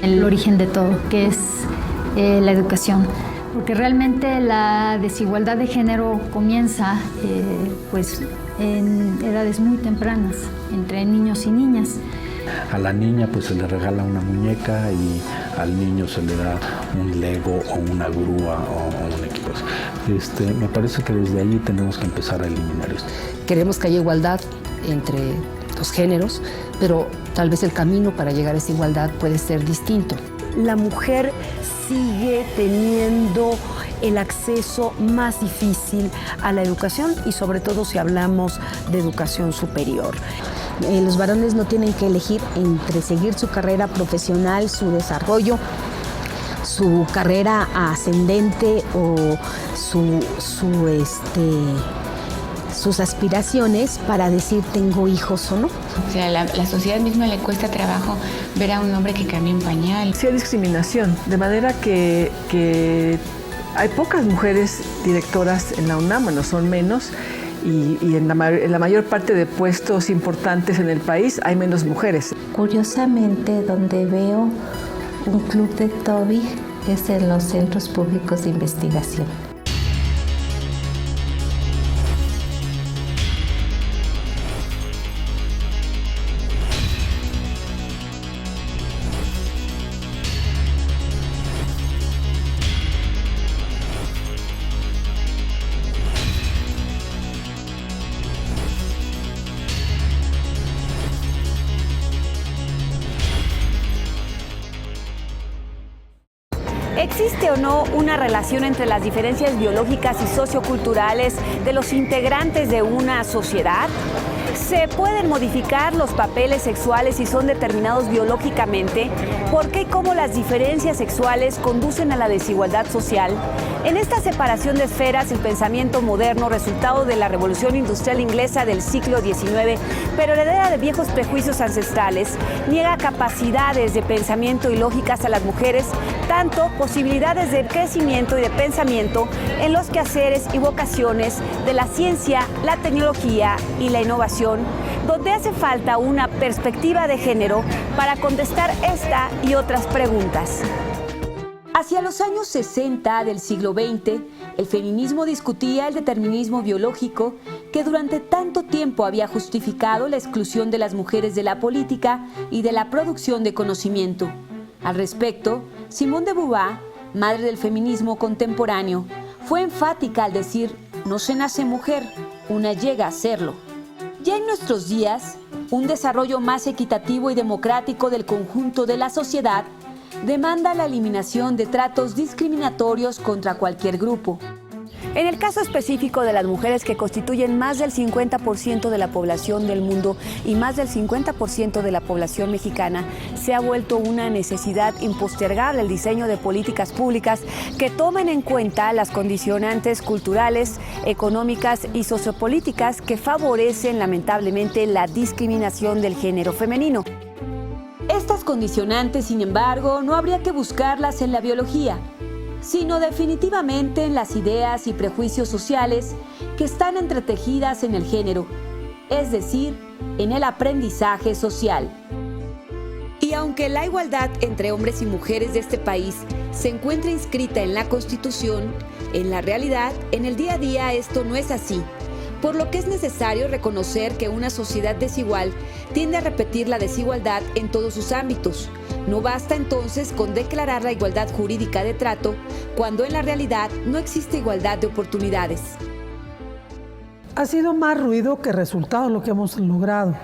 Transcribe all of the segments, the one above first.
El origen de todo, que es la educación. Porque realmente la desigualdad de género comienza pues, en edades muy tempranas, entre niños y niñas. A la niña pues se le regala una muñeca y al niño se le da un Lego o una grúa o un equipo. Me parece que desde ahí tenemos que empezar a eliminar esto. Queremos que haya igualdad entre los géneros, pero tal vez el camino para llegar a esa igualdad puede ser distinto. La mujer sigue teniendo el acceso más difícil a la educación y sobre todo si hablamos de educación superior. Los varones no tienen que elegir entre seguir su carrera profesional, su desarrollo, su carrera ascendente o sus aspiraciones para decir tengo hijos o no. O sea, la sociedad misma le cuesta trabajo ver a un hombre que cambia un pañal. Sí hay discriminación, de manera que hay pocas mujeres directoras en la UNAM, bueno, son menos, y en la mayor parte de puestos importantes en el país hay menos mujeres. Curiosamente, donde veo un club de Toby es en los centros públicos de investigación. ¿Existe o no una relación entre las diferencias biológicas y socioculturales de los integrantes de una sociedad? ¿Se pueden modificar los papeles sexuales si son determinados biológicamente? ¿Por qué y cómo las diferencias sexuales conducen a la desigualdad social? En esta separación de esferas, el pensamiento moderno, resultado de la Revolución Industrial Inglesa del siglo XIX, pero heredera de viejos prejuicios ancestrales, niega capacidades de pensamiento y lógicas a las mujeres, tanto posibilidades de crecimiento y de pensamiento en los quehaceres y vocaciones de la ciencia, la tecnología y la innovación, donde hace falta una perspectiva de género para contestar esta y otras preguntas. Hacia los años 60 del siglo XX, el feminismo discutía el determinismo biológico que durante tanto tiempo había justificado la exclusión de las mujeres de la política y de la producción de conocimiento. Al respecto, Simone de Beauvoir, madre del feminismo contemporáneo, fue enfática al decir: no se nace mujer, una llega a serlo. Ya en nuestros días, un desarrollo más equitativo y democrático del conjunto de la sociedad demanda la eliminación de tratos discriminatorios contra cualquier grupo. En el caso específico de las mujeres, que constituyen más del 50% de la población del mundo y más del 50% de la población mexicana, se ha vuelto una necesidad impostergable el diseño de políticas públicas que tomen en cuenta las condicionantes culturales, económicas y sociopolíticas que favorecen lamentablemente la discriminación del género femenino. Estas condicionantes, sin embargo, no habría que buscarlas en la biología, sino definitivamente en las ideas y prejuicios sociales que están entretejidas en el género, es decir, en el aprendizaje social. Y aunque la igualdad entre hombres y mujeres de este país se encuentra inscrita en la Constitución, en la realidad, en el día a día esto no es así, por lo que es necesario reconocer que una sociedad desigual tiende a repetir la desigualdad en todos sus ámbitos. No basta entonces con declarar la igualdad jurídica de trato, cuando en la realidad no existe igualdad de oportunidades. Ha sido más ruido que resultado lo que hemos logrado.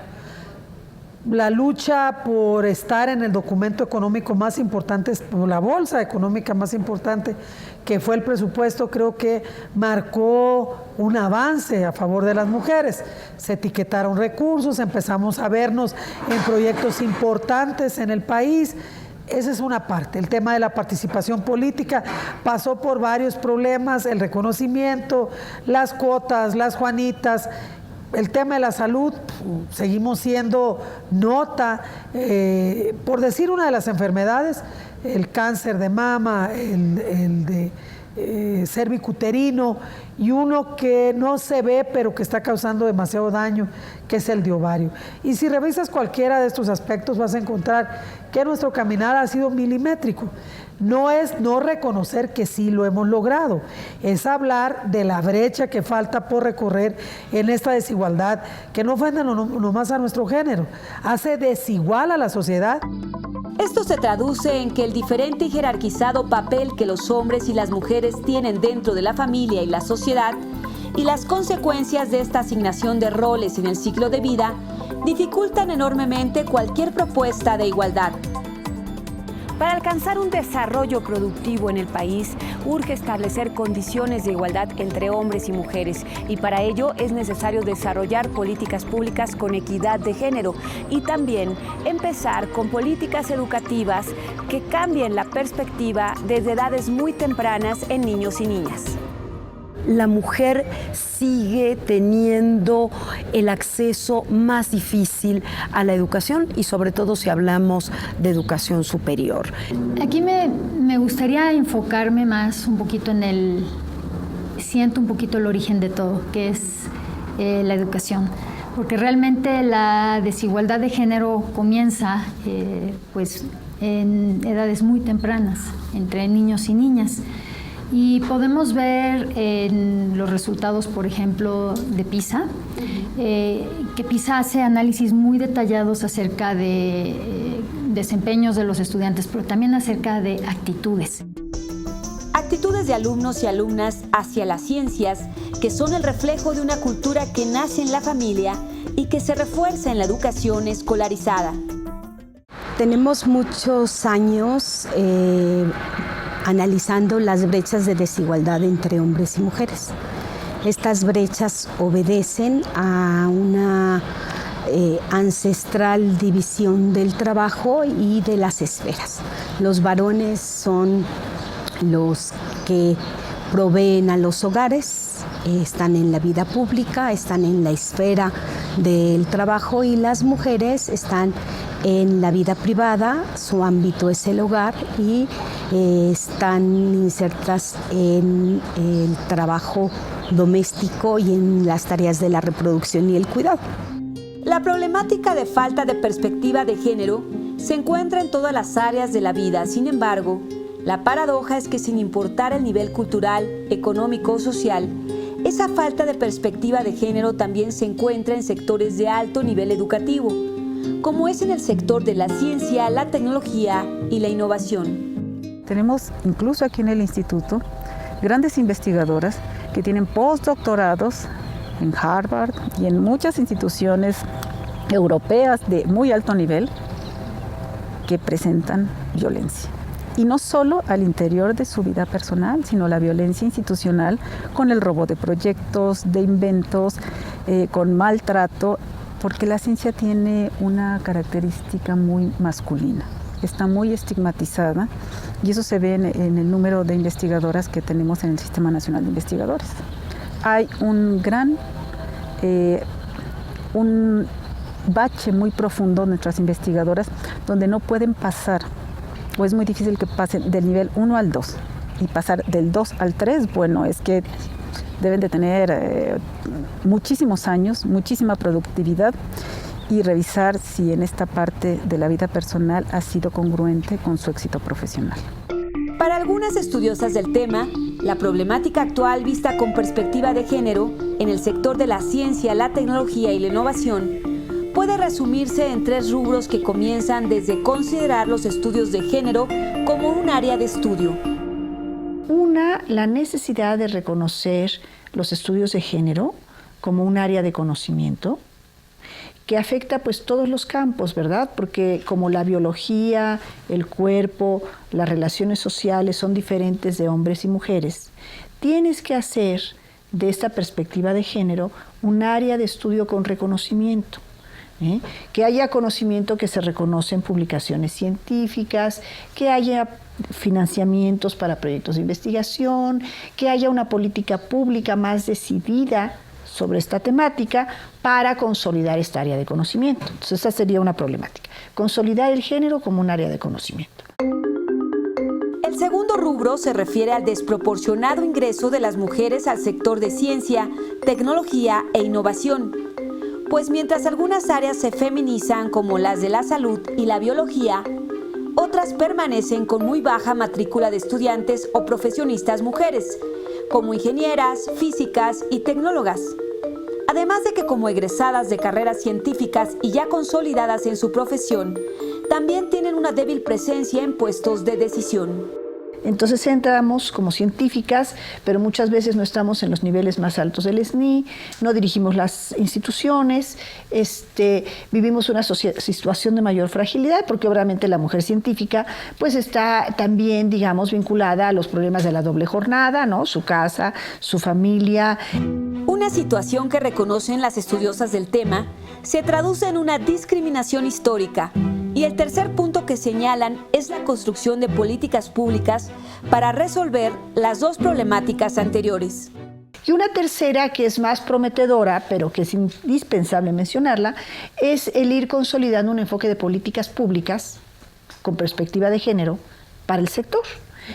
La lucha por estar en el documento económico más importante, por la bolsa económica más importante, que fue el presupuesto, creo que marcó un avance a favor de las mujeres. Se etiquetaron recursos, empezamos a vernos en proyectos importantes en el país. Esa es una parte. El tema de la participación política pasó por varios problemas: el reconocimiento, las cuotas, las Juanitas. El tema de la salud, seguimos siendo nota, por decir una de las enfermedades, el cáncer de mama, el de cervicuterino, y uno que no se ve pero que está causando demasiado daño, que es el de ovario. Y si revisas cualquiera de estos aspectos vas a encontrar que nuestro caminar ha sido milimétrico. No es no reconocer que sí lo hemos logrado, es hablar de la brecha que falta por recorrer en esta desigualdad, que no ofende nomás a nuestro género, hace desigual a la sociedad. Esto se traduce en que el diferente y jerarquizado papel que los hombres y las mujeres tienen dentro de la familia y la sociedad y las consecuencias de esta asignación de roles en el ciclo de vida dificultan enormemente cualquier propuesta de igualdad. Para alcanzar un desarrollo productivo en el país, urge establecer condiciones de igualdad entre hombres y mujeres, y para ello es necesario desarrollar políticas públicas con equidad de género y también empezar con políticas educativas que cambien la perspectiva desde edades muy tempranas en niños y niñas. La mujer sigue teniendo el acceso más difícil a la educación y sobre todo si hablamos de educación superior. Aquí me gustaría enfocarme más un poquito siento un poquito el origen de todo, que es la educación, porque realmente la desigualdad de género comienza pues en edades muy tempranas, entre niños y niñas. Y podemos ver en los resultados, por ejemplo, de PISA, que PISA hace análisis muy detallados acerca de desempeños de los estudiantes, pero también acerca de actitudes. Actitudes de alumnos y alumnas hacia las ciencias, que son el reflejo de una cultura que nace en la familia y que se refuerza en la educación escolarizada. Tenemos muchos años analizando las brechas de desigualdad entre hombres y mujeres. Estas brechas obedecen a una ancestral división del trabajo y de las esferas. Los varones son los que proveen a los hogares, están en la vida pública, están en la esfera del trabajo, y las mujeres están en la vida privada, su ámbito es el hogar, y están insertas en el trabajo doméstico y en las tareas de la reproducción y el cuidado. La problemática de falta de perspectiva de género se encuentra en todas las áreas de la vida. Sin embargo, la paradoja es que sin importar el nivel cultural, económico o social, esa falta de perspectiva de género también se encuentra en sectores de alto nivel educativo, como es en el sector de la ciencia, la tecnología y la innovación. Tenemos incluso aquí en el instituto grandes investigadoras que tienen postdoctorados en Harvard y en muchas instituciones europeas de muy alto nivel que presentan violencia. Y no solo al interior de su vida personal, sino la violencia institucional con el robo de proyectos, de inventos, con maltrato, porque la ciencia tiene una característica muy masculina, está muy estigmatizada, y eso se ve en el número de investigadoras que tenemos en el Sistema Nacional de Investigadores. Hay un gran un bache muy profundo en nuestras investigadoras, donde no pueden pasar, o es muy difícil que pasen del nivel 1 al 2, y pasar del 2 al 3, bueno, es que deben de tener muchísimos años, muchísima productividad, y revisar si en esta parte de la vida personal ha sido congruente con su éxito profesional. Para algunas estudiosas del tema, la problemática actual vista con perspectiva de género en el sector de la ciencia, la tecnología y la innovación puede resumirse en 3 rubros que comienzan desde considerar los estudios de género como un área de estudio. Una, la necesidad de reconocer los estudios de género como un área de conocimiento que afecta pues todos los campos, ¿verdad? Porque como la biología, el cuerpo, las relaciones sociales son diferentes de hombres y mujeres, tienes que hacer de esta perspectiva de género un área de estudio con reconocimiento. Que haya conocimiento que se reconoce en publicaciones científicas, que haya financiamientos para proyectos de investigación, que haya una política pública más decidida sobre esta temática para consolidar esta área de conocimiento. Entonces, esta sería una problemática. Consolidar el género como un área de conocimiento. El segundo rubro se refiere al desproporcionado ingreso de las mujeres al sector de ciencia, tecnología e innovación. Pues mientras algunas áreas se feminizan como las de la salud y la biología, otras permanecen con muy baja matrícula de estudiantes o profesionistas mujeres, como ingenieras, físicas y tecnólogas. Además de que como egresadas de carreras científicas y ya consolidadas en su profesión, también tienen una débil presencia en puestos de decisión. Entonces entramos como científicas, pero muchas veces no estamos en los niveles más altos del SNI, no dirigimos las instituciones, vivimos una situación de mayor fragilidad, porque obviamente la mujer científica pues está también, digamos, vinculada a los problemas de la doble jornada, ¿no? Su casa, su familia. Una situación que reconocen las estudiosas del tema se traduce en una discriminación histórica. Y el tercer punto que señalan es la construcción de políticas públicas para resolver las dos problemáticas anteriores. Y una tercera que es más prometedora, pero que es indispensable mencionarla, es el ir consolidando un enfoque de políticas públicas con perspectiva de género para el sector,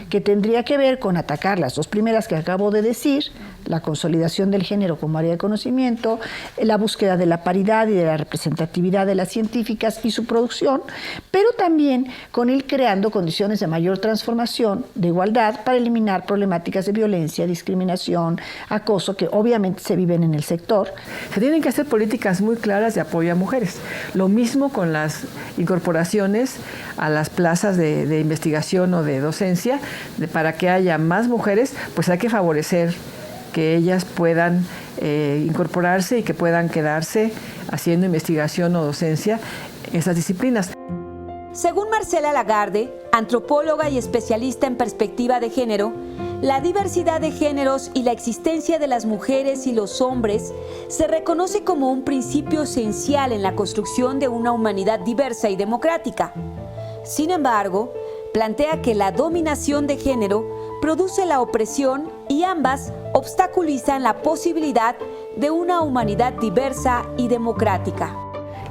que tendría que ver con atacar las dos primeras que acabo de decir, la consolidación del género como área de conocimiento, la búsqueda de la paridad y de la representatividad de las científicas y su producción, pero también con ir creando condiciones de mayor transformación, de igualdad, para eliminar problemáticas de violencia, discriminación, acoso, que obviamente se viven en el sector. Se tienen que hacer políticas muy claras de apoyo a mujeres. Lo mismo con las incorporaciones a las plazas de investigación o de docencia, para que haya más mujeres, pues hay que favorecer que ellas puedan incorporarse y que puedan quedarse haciendo investigación o docencia en esas disciplinas. Según Marcela Lagarde, antropóloga y especialista en perspectiva de género, la diversidad de géneros y la existencia de las mujeres y los hombres se reconoce como un principio esencial en la construcción de una humanidad diversa y democrática. Sin embargo, plantea que la dominación de género produce la opresión y ambas obstaculizan la posibilidad de una humanidad diversa y democrática.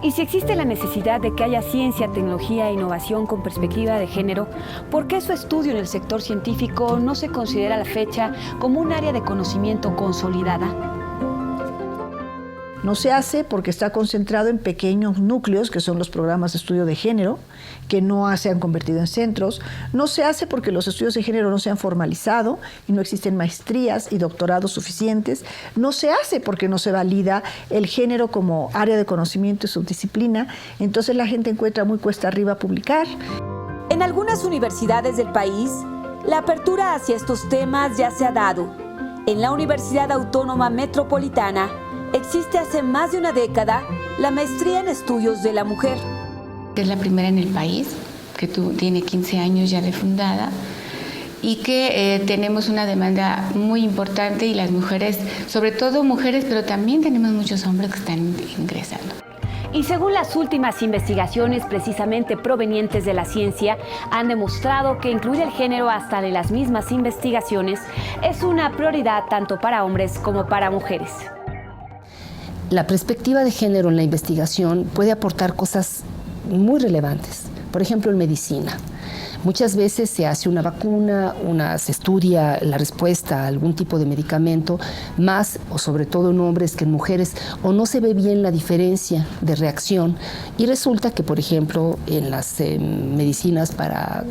Y si existe la necesidad de que haya ciencia, tecnología e innovación con perspectiva de género, ¿por qué su estudio en el sector científico no se considera a la fecha como un área de conocimiento consolidada? No se hace porque está concentrado en pequeños núcleos, que son los programas de estudio de género, que no se han convertido en centros. No se hace porque los estudios de género no se han formalizado y no existen maestrías y doctorados suficientes. No se hace porque no se valida el género como área de conocimiento y subdisciplina. Entonces la gente encuentra muy cuesta arriba publicar. En algunas universidades del país, la apertura hacia estos temas ya se ha dado. En la Universidad Autónoma Metropolitana, existe hace más de una década la maestría en estudios de la mujer. Es la primera en el país, que tiene 15 años ya de fundada y que tenemos una demanda muy importante y las mujeres, sobre todo mujeres, pero también tenemos muchos hombres que están ingresando. Y según las últimas investigaciones precisamente provenientes de la ciencia, han demostrado que incluir el género hasta de las mismas investigaciones es una prioridad tanto para hombres como para mujeres. La perspectiva de género en la investigación puede aportar cosas muy relevantes, por ejemplo en medicina. Muchas veces se hace una vacuna, se estudia la respuesta a algún tipo de medicamento, más o sobre todo en hombres que en mujeres, o no se ve bien la diferencia de reacción. Y resulta que, por ejemplo, en las medicinas para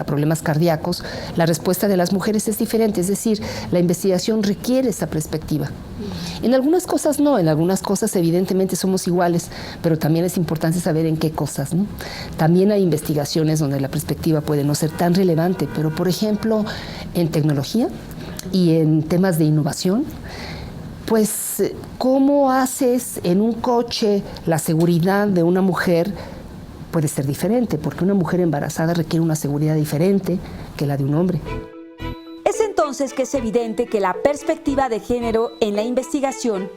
problemas cardíacos, la respuesta de las mujeres es diferente, es decir, la investigación requiere esa perspectiva. En algunas cosas no, en algunas cosas evidentemente somos iguales, pero también es importante saber en qué cosas, ¿no? También hay investigaciones donde la perspectiva puede no ser tan relevante, pero por ejemplo en tecnología y en temas de innovación, pues ¿cómo haces en un coche la seguridad de una mujer? Puede ser diferente, porque una mujer embarazada requiere una seguridad diferente que la de un hombre. Es entonces que es evidente que la perspectiva de género en la investigación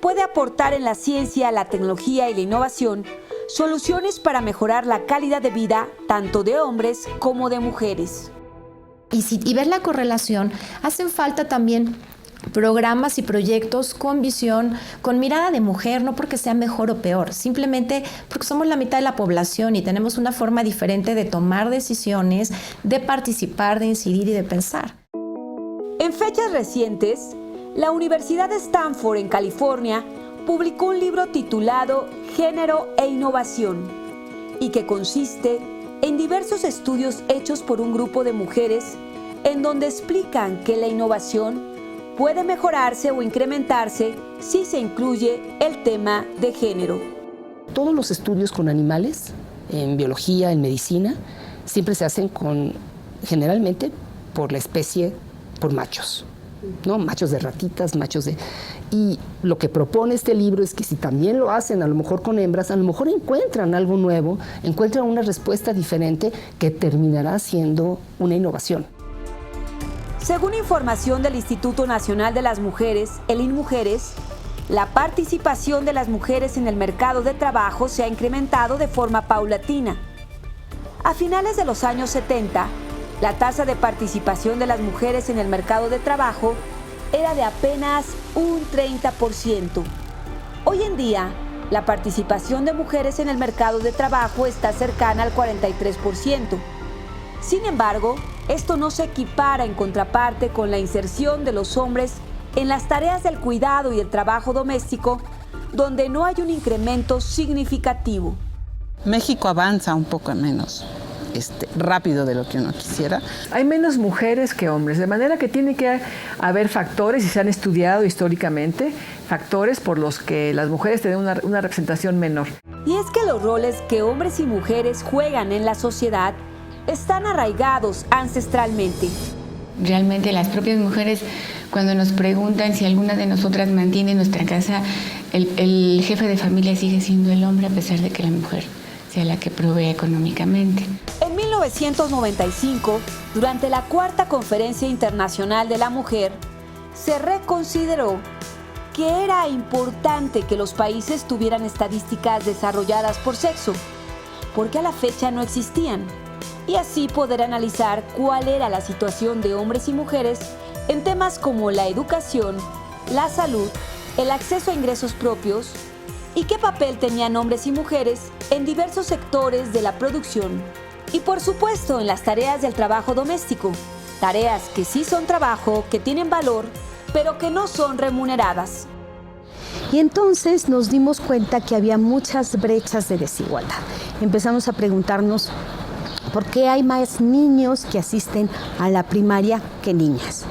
puede aportar en la ciencia, la tecnología y la innovación soluciones para mejorar la calidad de vida tanto de hombres como de mujeres. Y ver la correlación, hacen falta también programas y proyectos con visión, con mirada de mujer, no porque sea mejor o peor, simplemente porque somos la mitad de la población y tenemos una forma diferente de tomar decisiones, de participar, de incidir y de pensar. En fechas recientes, la Universidad de Stanford en California publicó un libro titulado Género e Innovación y que consiste en diversos estudios hechos por un grupo de mujeres en donde explican que la innovación puede mejorarse o incrementarse si se incluye el tema de género. Todos los estudios con animales, en biología, en medicina, siempre se hacen generalmente por la especie, por machos, ¿no? Machos de ratitas, Y lo que propone este libro es que si también lo hacen a lo mejor con hembras, a lo mejor encuentran algo nuevo, encuentran una respuesta diferente que terminará siendo una innovación. Según información del Instituto Nacional de las Mujeres, el INMujeres, la participación de las mujeres en el mercado de trabajo se ha incrementado de forma paulatina. A finales de los años 70, la tasa de participación de las mujeres en el mercado de trabajo era de apenas un 30%. Hoy en día, la participación de mujeres en el mercado de trabajo está cercana al 43%. Sin embargo, esto no se equipara en contraparte con la inserción de los hombres en las tareas del cuidado y el trabajo doméstico, donde no hay un incremento significativo. México avanza un poco menos rápido de lo que uno quisiera. Hay menos mujeres que hombres, de manera que tiene que haber factores, y se han estudiado históricamente, factores por los que las mujeres tienen una representación menor. Y es que los roles que hombres y mujeres juegan en la sociedad están arraigados ancestralmente. Realmente las propias mujeres, cuando nos preguntan si alguna de nosotras mantiene nuestra casa, el jefe de familia sigue siendo el hombre a pesar de que la mujer sea la que provee económicamente. En 1995, durante la Cuarta Conferencia Internacional de la Mujer, se reconsideró que era importante que los países tuvieran estadísticas desarrolladas por sexo, porque a la fecha no existían, y así poder analizar cuál era la situación de hombres y mujeres en temas como la educación, la salud, el acceso a ingresos propios y qué papel tenían hombres y mujeres en diversos sectores de la producción y por supuesto en las tareas del trabajo doméstico, tareas que sí son trabajo, que tienen valor, pero que no son remuneradas. Y entonces nos dimos cuenta que había muchas brechas de desigualdad. Empezamos a preguntarnos ¿por qué hay más niños que asisten a la primaria que niñas?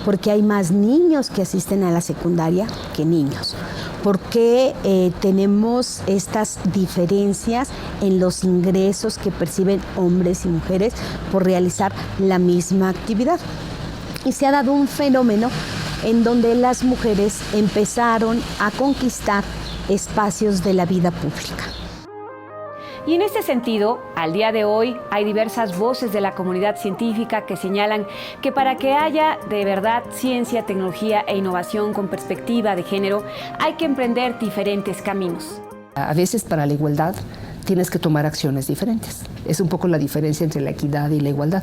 ¿Por qué hay más niños que asisten a la secundaria que niños? ¿Por qué tenemos estas diferencias en los ingresos que perciben hombres y mujeres por realizar la misma actividad? Y se ha dado un fenómeno en donde las mujeres empezaron a conquistar espacios de la vida pública. Y en este sentido, al día de hoy hay diversas voces de la comunidad científica que señalan que para que haya de verdad ciencia, tecnología e innovación con perspectiva de género, hay que emprender diferentes caminos. A veces para la igualdad tienes que tomar acciones diferentes. Es un poco la diferencia entre la equidad y la igualdad.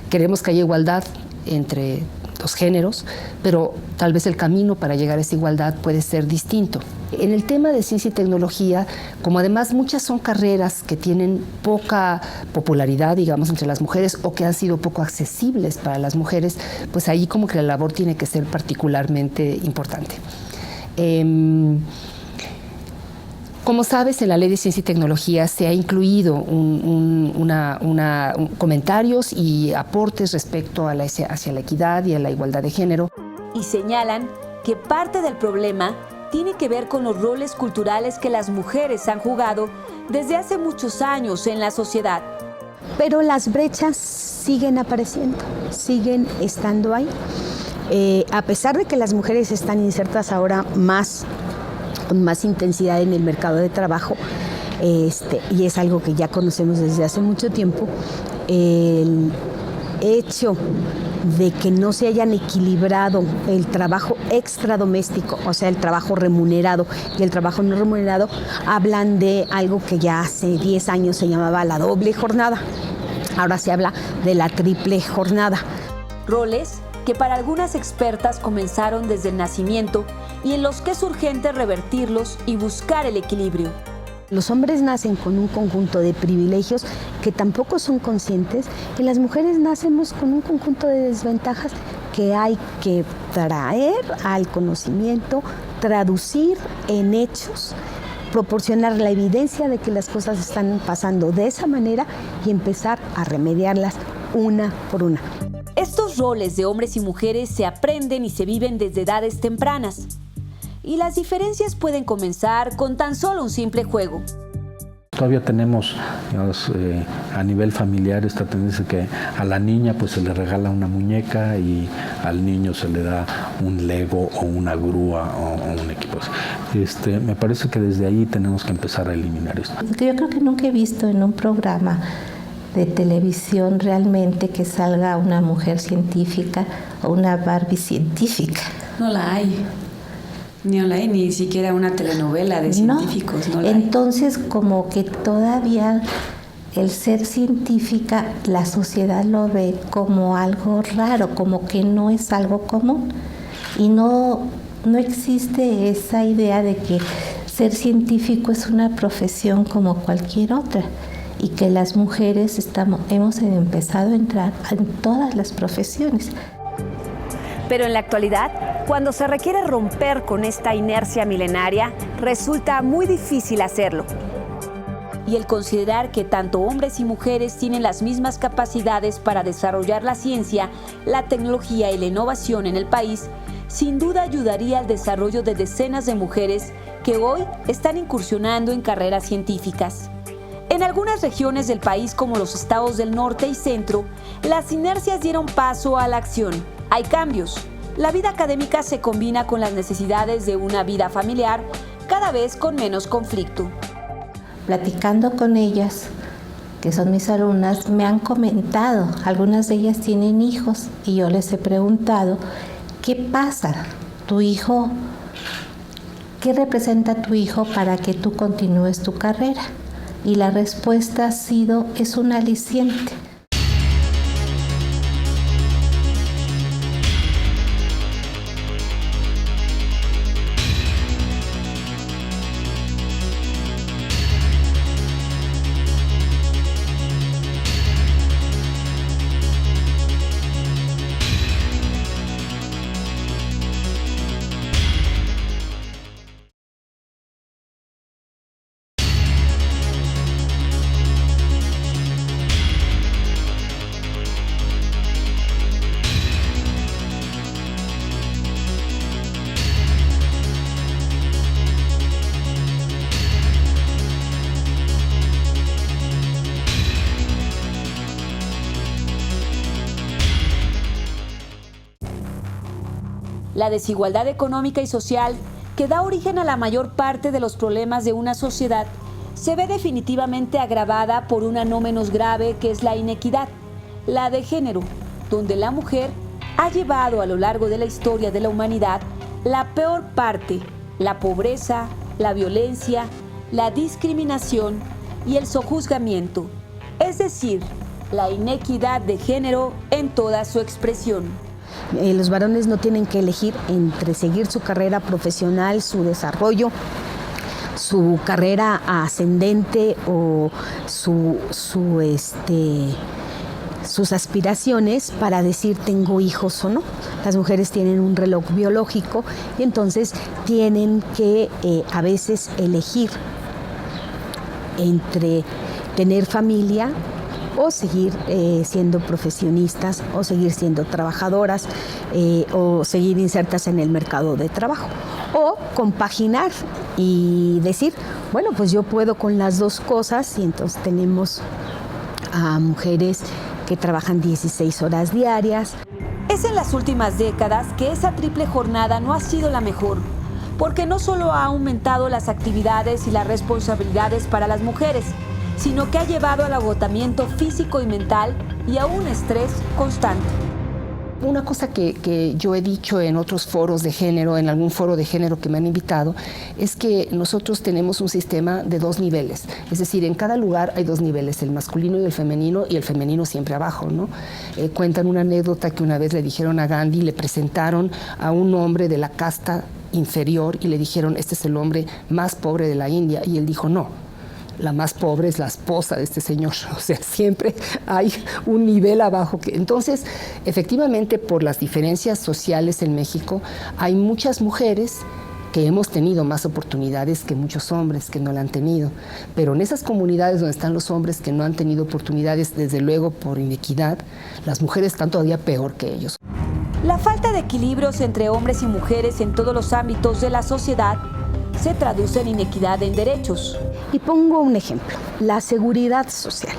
Queremos que haya igualdad entre los géneros, pero tal vez el camino para llegar a esa igualdad puede ser distinto. En el tema de ciencia y tecnología, como además muchas son carreras que tienen poca popularidad, digamos, entre las mujeres o que han sido poco accesibles para las mujeres, pues ahí como que la labor tiene que ser particularmente importante. Como sabes, en la Ley de Ciencia y Tecnología se ha incluido comentarios y aportes respecto hacia la equidad y a la igualdad de género. Y señalan que parte del problema tiene que ver con los roles culturales que las mujeres han jugado desde hace muchos años en la sociedad. Pero las brechas siguen apareciendo, siguen estando ahí. A pesar de que las mujeres están insertas ahora con más intensidad en el mercado de trabajo, y es algo que ya conocemos desde hace mucho tiempo, el hecho de que no se hayan equilibrado el trabajo extradoméstico, o sea, el trabajo remunerado y el trabajo no remunerado, hablan de algo que ya hace 10 años se llamaba la doble jornada. Ahora se habla de la triple jornada. Roles que para algunas expertas comenzaron desde el nacimiento y en los que es urgente revertirlos y buscar el equilibrio. Los hombres nacen con un conjunto de privilegios que tampoco son conscientes y las mujeres nacemos con un conjunto de desventajas que hay que traer al conocimiento, traducir en hechos, proporcionar la evidencia de que las cosas están pasando de esa manera y empezar a remediarlas una por una. Estos roles de hombres y mujeres se aprenden y se viven desde edades tempranas. Y las diferencias pueden comenzar con tan solo un simple juego. Todavía tenemos, digamos, a nivel familiar esta tendencia que a la niña pues se le regala una muñeca y al niño se le da un Lego o una grúa o un equipo. Me parece que desde ahí tenemos que empezar a eliminar esto. Yo creo que nunca he visto en un programa de televisión realmente que salga una mujer científica o una Barbie científica. No la hay. Ni siquiera una telenovela de científicos. No. Entonces, como que todavía el ser científica, la sociedad lo ve como algo raro, como que no es algo común. Y no existe esa idea de que ser científico es una profesión como cualquier otra y que las mujeres hemos empezado a entrar en todas las profesiones. Pero en la actualidad, cuando se requiere romper con esta inercia milenaria, resulta muy difícil hacerlo. Y el considerar que tanto hombres y mujeres tienen las mismas capacidades para desarrollar la ciencia, la tecnología y la innovación en el país, sin duda ayudaría al desarrollo de decenas de mujeres que hoy están incursionando en carreras científicas. En algunas regiones del país, como los estados del norte y centro, las inercias dieron paso a la acción. Hay cambios. La vida académica se combina con las necesidades de una vida familiar, cada vez con menos conflicto. Platicando con ellas, que son mis alumnas, me han comentado, algunas de ellas tienen hijos y yo les he preguntado, ¿qué pasa? ¿Tu hijo? ¿Qué representa tu hijo para que tú continúes tu carrera? Y la respuesta ha sido, es un aliciente. La desigualdad económica y social, que da origen a la mayor parte de los problemas de una sociedad, se ve definitivamente agravada por una no menos grave que es la inequidad, la de género, donde la mujer ha llevado a lo largo de la historia de la humanidad la peor parte, la pobreza, la violencia, la discriminación y el sojuzgamiento, es decir, la inequidad de género en toda su expresión. Los varones no tienen que elegir entre seguir su carrera profesional, su desarrollo, su carrera ascendente o sus aspiraciones para decir tengo hijos o no. Las mujeres tienen un reloj biológico y entonces tienen que a veces elegir entre tener familia o seguir siendo profesionistas, o seguir siendo trabajadoras, o seguir insertas en el mercado de trabajo, o compaginar y decir, bueno, pues yo puedo con las dos cosas, y entonces tenemos a mujeres que trabajan 16 horas diarias. Es en las últimas décadas que esa triple jornada no ha sido la mejor, porque no solo ha aumentado las actividades y las responsabilidades para las mujeres, sino que ha llevado al agotamiento físico y mental y a un estrés constante. Una cosa que yo he dicho en otros foros de género, en algún foro de género que me han invitado, es que nosotros tenemos un sistema de 2 niveles. Es decir, en cada lugar hay 2 niveles, el masculino y el femenino siempre abajo, ¿no? Cuentan una anécdota que una vez le dijeron a Gandhi, le presentaron a un hombre de la casta inferior y le dijeron, este es el hombre más pobre de la India. Y él dijo, no. La más pobre es la esposa de este señor, o sea, siempre hay un nivel abajo. Entonces, efectivamente, por las diferencias sociales en México, hay muchas mujeres que hemos tenido más oportunidades que muchos hombres que no la han tenido. Pero en esas comunidades donde están los hombres que no han tenido oportunidades, desde luego por inequidad, las mujeres están todavía peor que ellos. La falta de equilibrios entre hombres y mujeres en todos los ámbitos de la sociedad se traduce en inequidad en derechos. Y pongo un ejemplo, la seguridad social,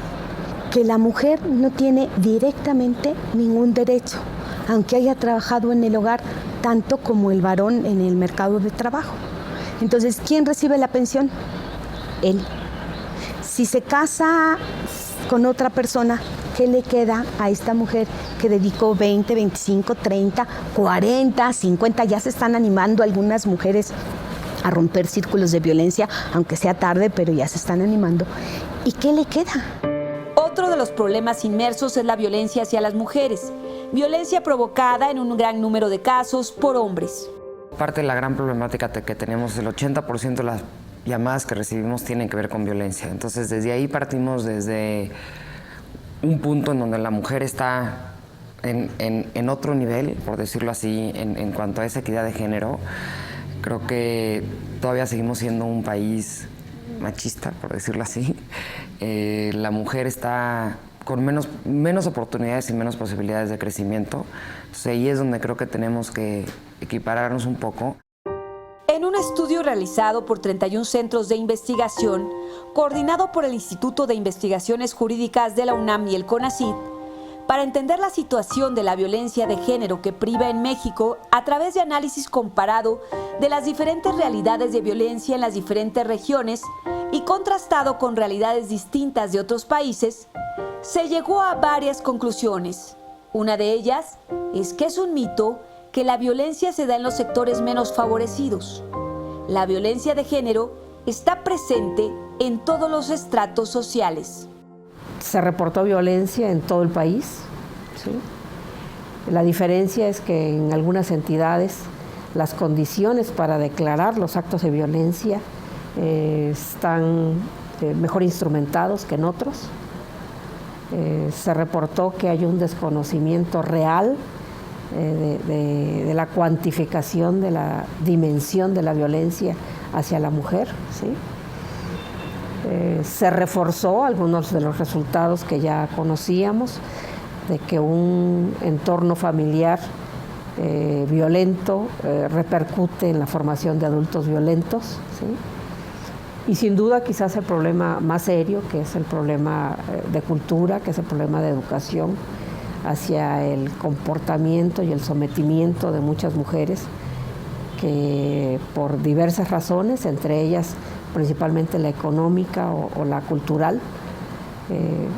que la mujer no tiene directamente ningún derecho, aunque haya trabajado en el hogar tanto como el varón en el mercado de trabajo. Entonces, ¿quién recibe la pensión? Él. Si se casa con otra persona, ¿qué le queda a esta mujer que dedicó 20, 25, 30, 40, 50? Ya se están animando algunas mujeres a romper círculos de violencia, aunque sea tarde, pero ya se están animando. ¿Y qué le queda? Otro de los problemas inmersos es la violencia hacia las mujeres. Violencia provocada en un gran número de casos por hombres. Parte de la gran problemática que tenemos, el 80% de las llamadas que recibimos tienen que ver con violencia. Entonces, desde ahí partimos desde un punto en donde la mujer está en otro nivel, por decirlo así, en cuanto a esa equidad de género. Creo que todavía seguimos siendo un país machista, por decirlo así. La mujer está con menos oportunidades y menos posibilidades de crecimiento. Entonces ahí es donde creo que tenemos que equipararnos un poco. En un estudio realizado por 31 centros de investigación, coordinado por el Instituto de Investigaciones Jurídicas de la UNAM y el CONACYT, para entender la situación de la violencia de género que priva en México a través de análisis comparado de las diferentes realidades de violencia en las diferentes regiones y contrastado con realidades distintas de otros países, se llegó a varias conclusiones. Una de ellas es que es un mito que la violencia se da en los sectores menos favorecidos. La violencia de género está presente en todos los estratos sociales. Se reportó violencia en todo el país, ¿sí? La diferencia es que en algunas entidades las condiciones para declarar los actos de violencia están mejor instrumentados que en otros. Se reportó que hay un desconocimiento real de la cuantificación de la dimensión de la violencia hacia la mujer, ¿sí? Se reforzó algunos de los resultados que ya conocíamos, de que un entorno familiar violento repercute en la formación de adultos violentos, ¿sí? Y sin duda quizás el problema más serio, que es el problema de cultura, que es el problema de educación hacia el comportamiento y el sometimiento de muchas mujeres que por diversas razones, entre ellas principalmente la económica o la cultural,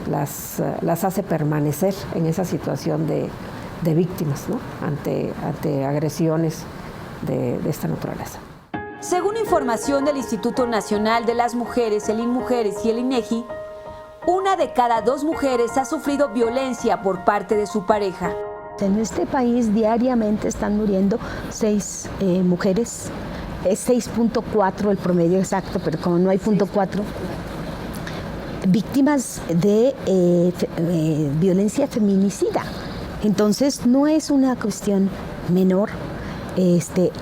las hace permanecer en esa situación de víctimas, ¿no? ante agresiones de esta naturaleza. Según información del Instituto Nacional de las Mujeres, el INMujeres y el INEGI, 1 de cada 2 mujeres ha sufrido violencia por parte de su pareja. En este país diariamente están muriendo 6 mujeres. Es 6.4 el promedio exacto, pero como no hay punto 4, víctimas de violencia feminicida. Entonces no es una cuestión menor.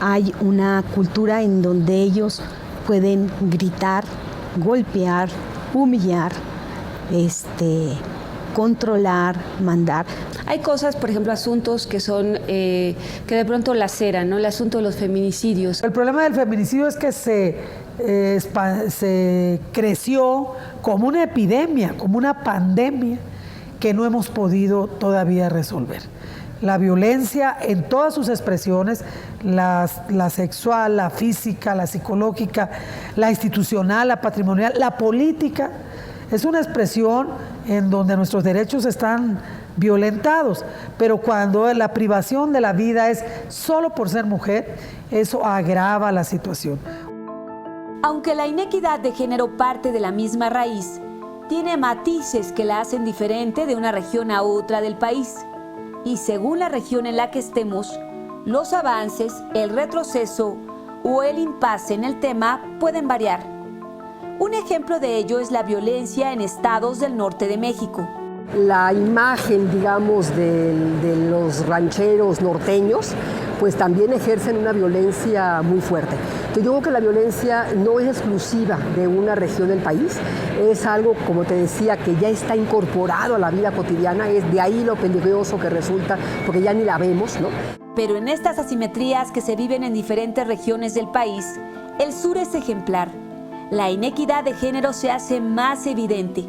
Hay una cultura en donde ellos pueden gritar, golpear, humillar, controlar, mandar. Hay cosas, por ejemplo, asuntos que son, que de pronto laceran, ¿no? El asunto de los feminicidios. El problema del feminicidio es que se creció como una epidemia, como una pandemia que no hemos podido todavía resolver. La violencia en todas sus expresiones, la sexual, la física, la psicológica, la institucional, la patrimonial, la política, es una expresión en donde nuestros derechos están violentados. Pero cuando la privación de la vida es solo por ser mujer, eso agrava la situación. Aunque la inequidad de género parte de la misma raíz, tiene matices que la hacen diferente de una región a otra del país. Y según la región en la que estemos, los avances, el retroceso o el impasse en el tema pueden variar. Un ejemplo de ello es la violencia en estados del norte de México. La imagen, digamos, de los rancheros norteños, pues también ejercen una violencia muy fuerte. Entonces, yo creo que la violencia no es exclusiva de una región del país, es algo, como te decía, que ya está incorporado a la vida cotidiana, es de ahí lo peligroso que resulta, porque ya ni la vemos, ¿no? Pero en estas asimetrías que se viven en diferentes regiones del país, el sur es ejemplar. La inequidad de género se hace más evidente,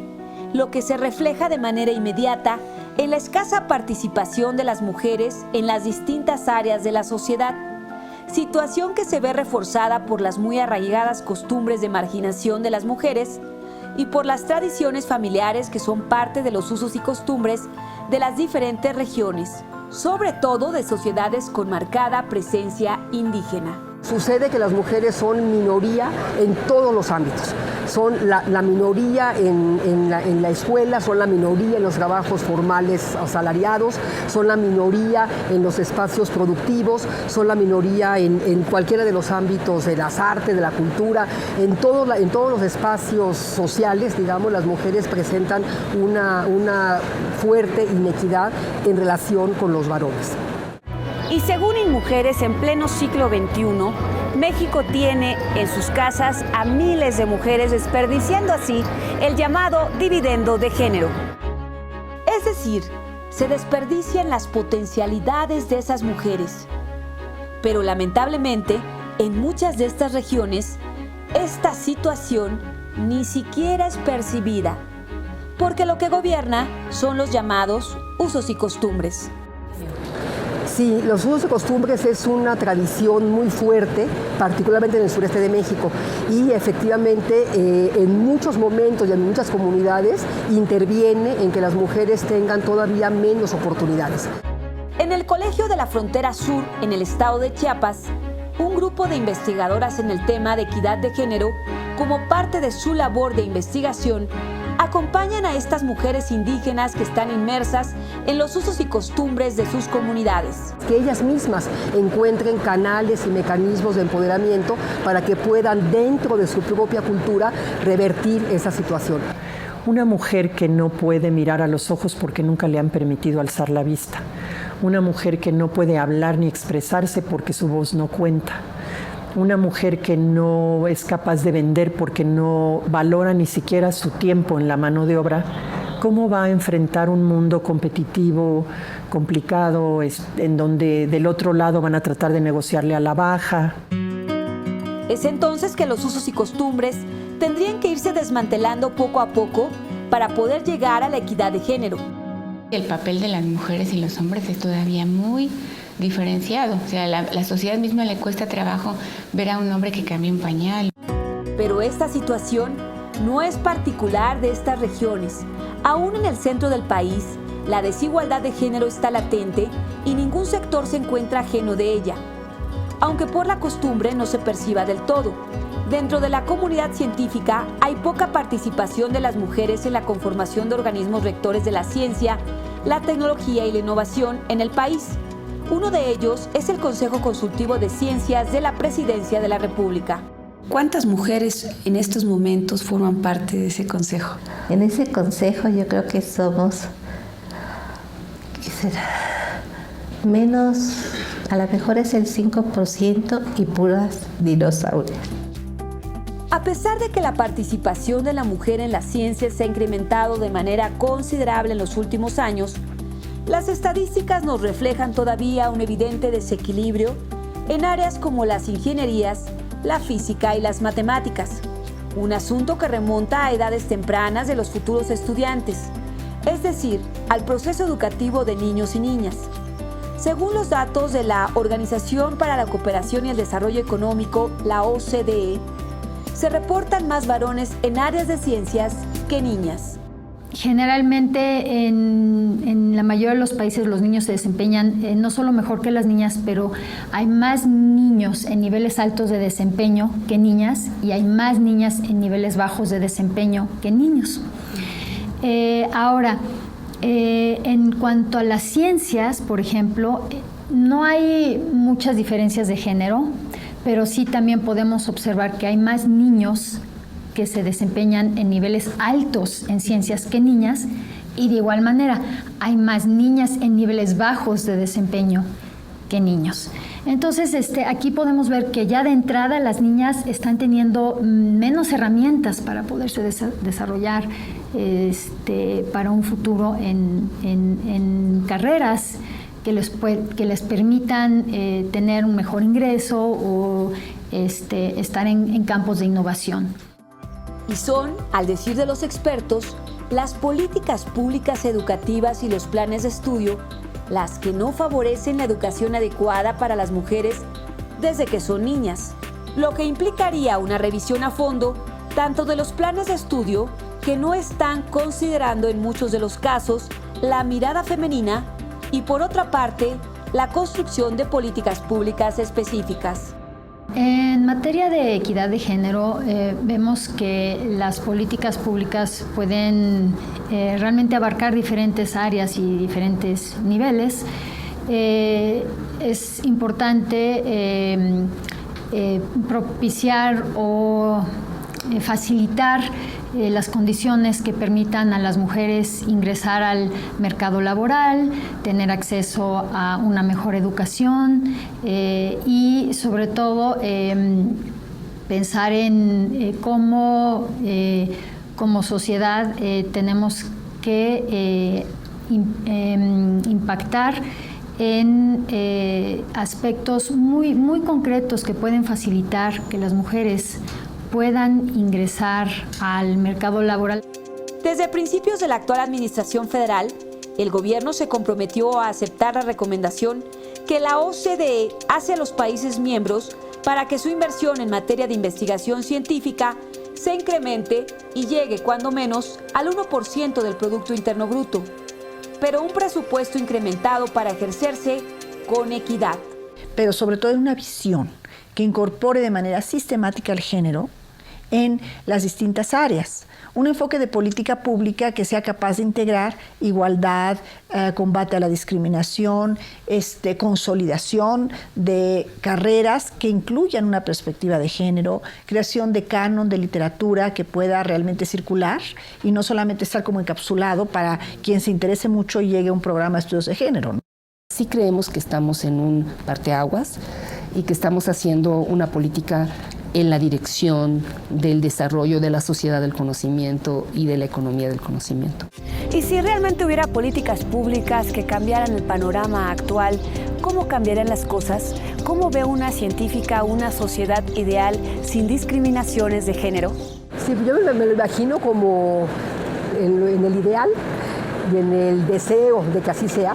lo que se refleja de manera inmediata en la escasa participación de las mujeres en las distintas áreas de la sociedad, situación que se ve reforzada por las muy arraigadas costumbres de marginación de las mujeres y por las tradiciones familiares que son parte de los usos y costumbres de las diferentes regiones, sobre todo de sociedades con marcada presencia indígena. Sucede que las mujeres son minoría en todos los ámbitos. Son la minoría en la escuela, son la minoría en los trabajos formales asalariados, son la minoría en los espacios productivos, son la minoría en cualquiera de los ámbitos de las artes, de la cultura, en todos los espacios sociales, digamos, las mujeres presentan una fuerte inequidad en relación con los varones. Y según InMujeres, en pleno siglo XXI, México tiene en sus casas a miles de mujeres, desperdiciando así el llamado dividendo de género. Es decir, se desperdician las potencialidades de esas mujeres. Pero lamentablemente, en muchas de estas regiones, esta situación ni siquiera es percibida, porque lo que gobierna son los llamados usos y costumbres. Sí, los usos y costumbres es una tradición muy fuerte, particularmente en el sureste de México, y efectivamente en muchos momentos y en muchas comunidades interviene en que las mujeres tengan todavía menos oportunidades. En el Colegio de la Frontera Sur, en el estado de Chiapas, un grupo de investigadoras en el tema de equidad de género, como parte de su labor de investigación, acompañan a estas mujeres indígenas que están inmersas en los usos y costumbres de sus comunidades. Que ellas mismas encuentren canales y mecanismos de empoderamiento para que puedan, dentro de su propia cultura, revertir esa situación. Una mujer que no puede mirar a los ojos porque nunca le han permitido alzar la vista. Una mujer que no puede hablar ni expresarse porque su voz no cuenta. Una mujer que no es capaz de vender porque no valora ni siquiera su tiempo en la mano de obra, ¿cómo va a enfrentar un mundo competitivo, complicado, en donde del otro lado van a tratar de negociarle a la baja? Es entonces que los usos y costumbres tendrían que irse desmantelando poco a poco para poder llegar a la equidad de género. El papel de las mujeres y los hombres es todavía muy diferenciado. O sea, la sociedad misma le cuesta trabajo ver a un hombre que cambia un pañal. Pero esta situación no es particular de estas regiones. Aún en el centro del país, la desigualdad de género está latente y ningún sector se encuentra ajeno de ella, aunque por la costumbre no se perciba del todo. Dentro de la comunidad científica hay poca participación de las mujeres en la conformación de organismos rectores de la ciencia, la tecnología y la innovación en el país. Uno de ellos es el Consejo Consultivo de Ciencias de la Presidencia de la República. ¿Cuántas mujeres en estos momentos forman parte de ese consejo? En ese consejo yo creo que somos, ¿qué será? Menos, a lo mejor es el 5% y puras dinosaurios. A pesar de que la participación de la mujer en la ciencia se ha incrementado de manera considerable en los últimos años, las estadísticas nos reflejan todavía un evidente desequilibrio en áreas como las ingenierías, la física y las matemáticas, un asunto que remonta a edades tempranas de los futuros estudiantes, es decir, al proceso educativo de niños y niñas. Según los datos de la Organización para la Cooperación y el Desarrollo Económico, la OCDE, se reportan más varones en áreas de ciencias que niñas. Generalmente en la mayoría de los países los niños se desempeñan no solo mejor que las niñas, pero hay más niños en niveles altos de desempeño que niñas y hay más niñas en niveles bajos de desempeño que niños. Ahora, en cuanto a las ciencias, por ejemplo, no hay muchas diferencias de género, pero sí también podemos observar que hay más niños que se desempeñan en niveles altos en ciencias que niñas, y de igual manera hay más niñas en niveles bajos de desempeño que niños. Entonces, aquí podemos ver que ya de entrada las niñas están teniendo menos herramientas para poderse desarrollar para un futuro en carreras que les permitan tener un mejor ingreso o estar en campos de innovación. Y son, al decir de los expertos, las políticas públicas educativas y los planes de estudio las que no favorecen la educación adecuada para las mujeres desde que son niñas, lo que implicaría una revisión a fondo tanto de los planes de estudio que no están considerando en muchos de los casos la mirada femenina y, por otra parte, la construcción de políticas públicas específicas. En materia de equidad de género, vemos que las políticas públicas pueden realmente abarcar diferentes áreas y diferentes niveles. Es importante propiciar o facilitar las condiciones que permitan a las mujeres ingresar al mercado laboral, tener acceso a una mejor educación y sobre todo pensar en cómo como sociedad tenemos que impactar en aspectos muy, muy concretos que pueden facilitar que las mujeres puedan ingresar al mercado laboral. Desde principios de la actual administración federal, el gobierno se comprometió a aceptar la recomendación que la OCDE hace a los países miembros para que su inversión en materia de investigación científica se incremente y llegue cuando menos al 1% del Producto Interno Bruto, pero un presupuesto incrementado para ejercerse con equidad. Pero sobre todo en una visión que incorpore de manera sistemática el género en las distintas áreas. Un enfoque de política pública que sea capaz de integrar igualdad, combate a la discriminación, consolidación de carreras que incluyan una perspectiva de género, creación de canon de literatura que pueda realmente circular y no solamente estar como encapsulado para quien se interese mucho y llegue a un programa de estudios de género, ¿no? Sí creemos que estamos en un parteaguas y que estamos haciendo una política en la dirección del desarrollo de la sociedad del conocimiento y de la economía del conocimiento. Y si realmente hubiera políticas públicas que cambiaran el panorama actual, ¿cómo cambiarían las cosas? ¿Cómo ve una científica una sociedad ideal sin discriminaciones de género? Sí, yo me lo imagino como en el ideal y en el deseo de que así sea,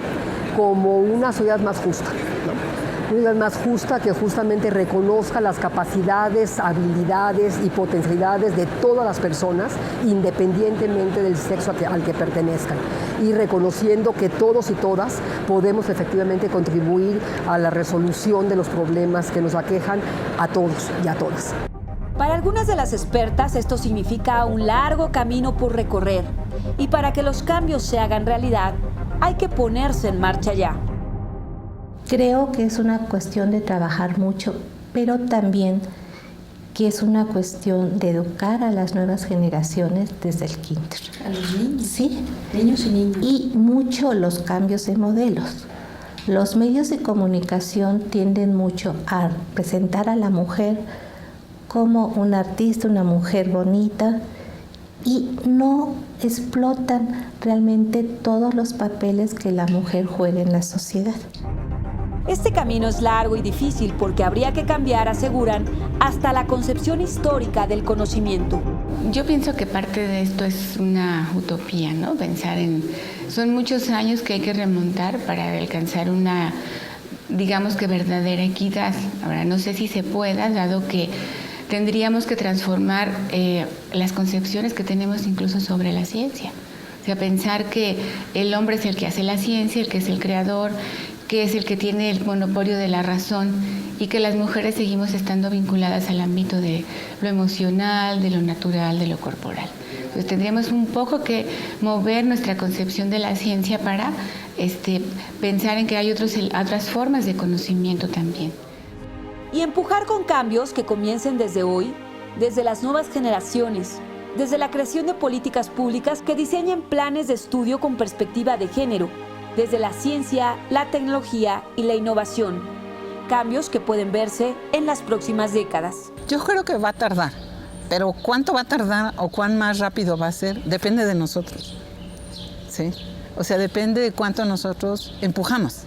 como una sociedad más justa, ¿no? Una sociedad más justa que justamente reconozca las capacidades, habilidades y potencialidades de todas las personas, independientemente del sexo al que pertenezcan, y reconociendo que todos y todas podemos efectivamente contribuir a la resolución de los problemas que nos aquejan a todos y a todas. Para algunas de las expertas esto significa un largo camino por recorrer, y para que los cambios se hagan realidad hay que ponerse en marcha ya. Creo que es una cuestión de trabajar mucho, pero también que es una cuestión de educar a las nuevas generaciones desde el kinder. A los niños. Sí. Niños y niñas. Y mucho los cambios de modelos. Los medios de comunicación tienden mucho a presentar a la mujer como una artista, una mujer bonita, y no explotan realmente todos los papeles que la mujer juega en la sociedad. Este camino es largo y difícil porque habría que cambiar, aseguran, hasta la concepción histórica del conocimiento. Yo pienso que parte de esto es una utopía, ¿no? Pensar en... Son muchos años que hay que remontar para alcanzar una, digamos que verdadera equidad. Ahora, no sé si se pueda, dado que tendríamos que transformar las concepciones que tenemos incluso sobre la ciencia. O sea, pensar que el hombre es el que hace la ciencia, el que es el creador, que es el que tiene el monopolio de la razón y que las mujeres seguimos estando vinculadas al ámbito de lo emocional, de lo natural, de lo corporal. Entonces tendríamos un poco que mover nuestra concepción de la ciencia para pensar en que hay otras formas de conocimiento también. Y empujar con cambios que comiencen desde hoy, desde las nuevas generaciones, desde la creación de políticas públicas que diseñen planes de estudio con perspectiva de género, desde la ciencia, la tecnología y la innovación. Cambios que pueden verse en las próximas décadas. Yo creo que va a tardar, pero cuánto va a tardar o cuán más rápido va a ser, depende de nosotros. ¿Sí? O sea, depende de cuánto nosotros empujamos.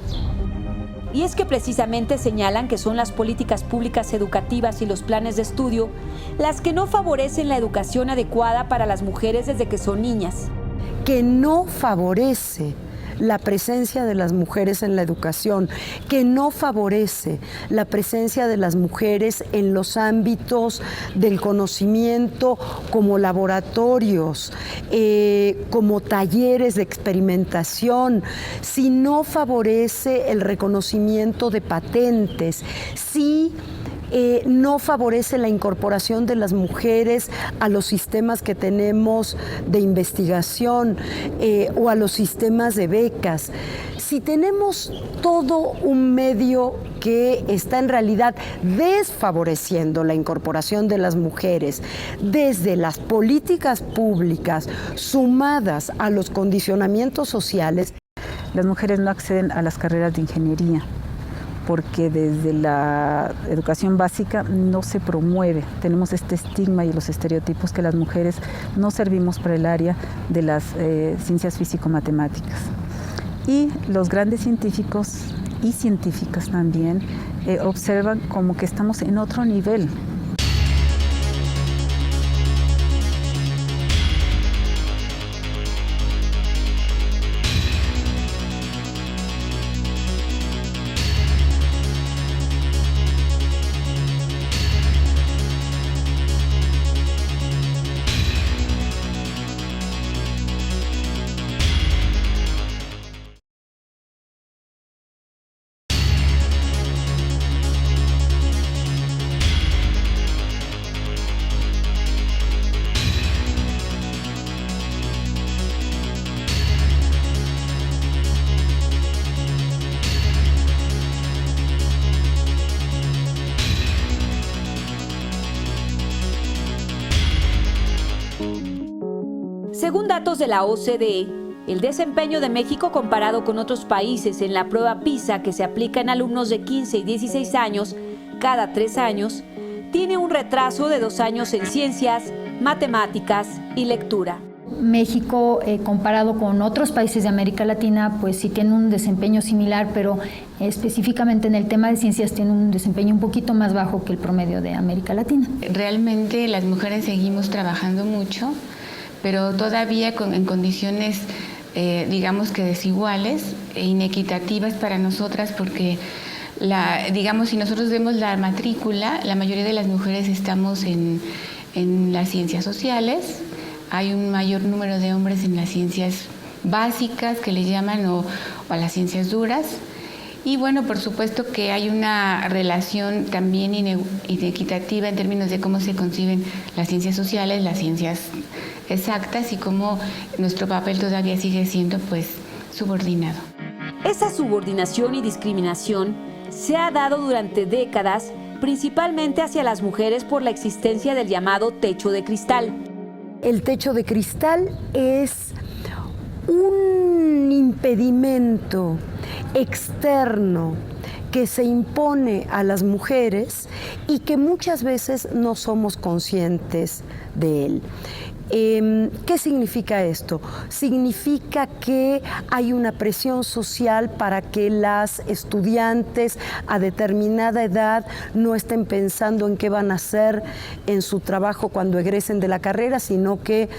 Y es que precisamente señalan que son las políticas públicas educativas y los planes de estudio las que no favorecen la educación adecuada para las mujeres desde que son niñas. Que no favorece la presencia de las mujeres en la educación, que no favorece la presencia de las mujeres en los ámbitos del conocimiento como laboratorios, como talleres de experimentación, si no favorece el reconocimiento de patentes, si no favorece la incorporación de las mujeres a los sistemas que tenemos de investigación o a los sistemas de becas. Si tenemos todo un medio que está en realidad desfavoreciendo la incorporación de las mujeres desde las políticas públicas sumadas a los condicionamientos sociales. Las mujeres no acceden a las carreras de ingeniería, porque desde la educación básica no se promueve. Tenemos este estigma y los estereotipos que las mujeres no servimos para el área de las ciencias físico-matemáticas. Y los grandes científicos y científicas también observan como que estamos en otro nivel. Según datos de la OCDE, el desempeño de México comparado con otros países en la prueba PISA que se aplica en alumnos de 15 y 16 años cada 3 años, tiene un retraso de 2 años en ciencias, matemáticas y lectura. México, comparado con otros países de América Latina, pues sí tiene un desempeño similar, pero específicamente en el tema de ciencias tiene un desempeño un poquito más bajo que el promedio de América Latina. Realmente las mujeres seguimos trabajando mucho, pero todavía en condiciones, digamos que desiguales e inequitativas para nosotras, porque digamos, si nosotros vemos la matrícula, la mayoría de las mujeres estamos en las ciencias sociales. Hay un mayor número de hombres en las ciencias básicas, que le llaman, o a las ciencias duras. Y bueno, por supuesto que hay una relación también inequitativa en términos de cómo se conciben las ciencias sociales, las ciencias exactas, y cómo nuestro papel todavía sigue siendo subordinado. Esa subordinación y discriminación se ha dado durante décadas, principalmente hacia las mujeres por la existencia del llamado techo de cristal. El techo de cristal es un impedimento externo que se impone a las mujeres y que muchas veces no somos conscientes de él. ¿Qué significa esto? Significa que hay una presión social para que las estudiantes a determinada edad no estén pensando en qué van a hacer en su trabajo cuando egresen de la carrera, sino que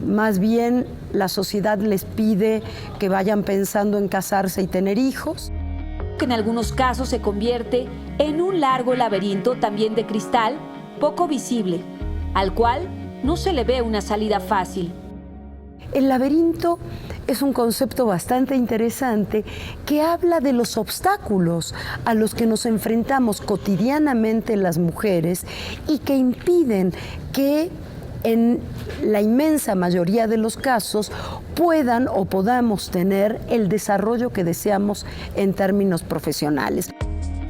más bien la sociedad les pide que vayan pensando en casarse y tener hijos. Que en algunos casos se convierte en un largo laberinto también de cristal, poco visible, al cual no se le ve una salida fácil. El laberinto es un concepto bastante interesante que habla de los obstáculos a los que nos enfrentamos cotidianamente las mujeres y que impiden que en la inmensa mayoría de los casos puedan o podamos tener el desarrollo que deseamos en términos profesionales.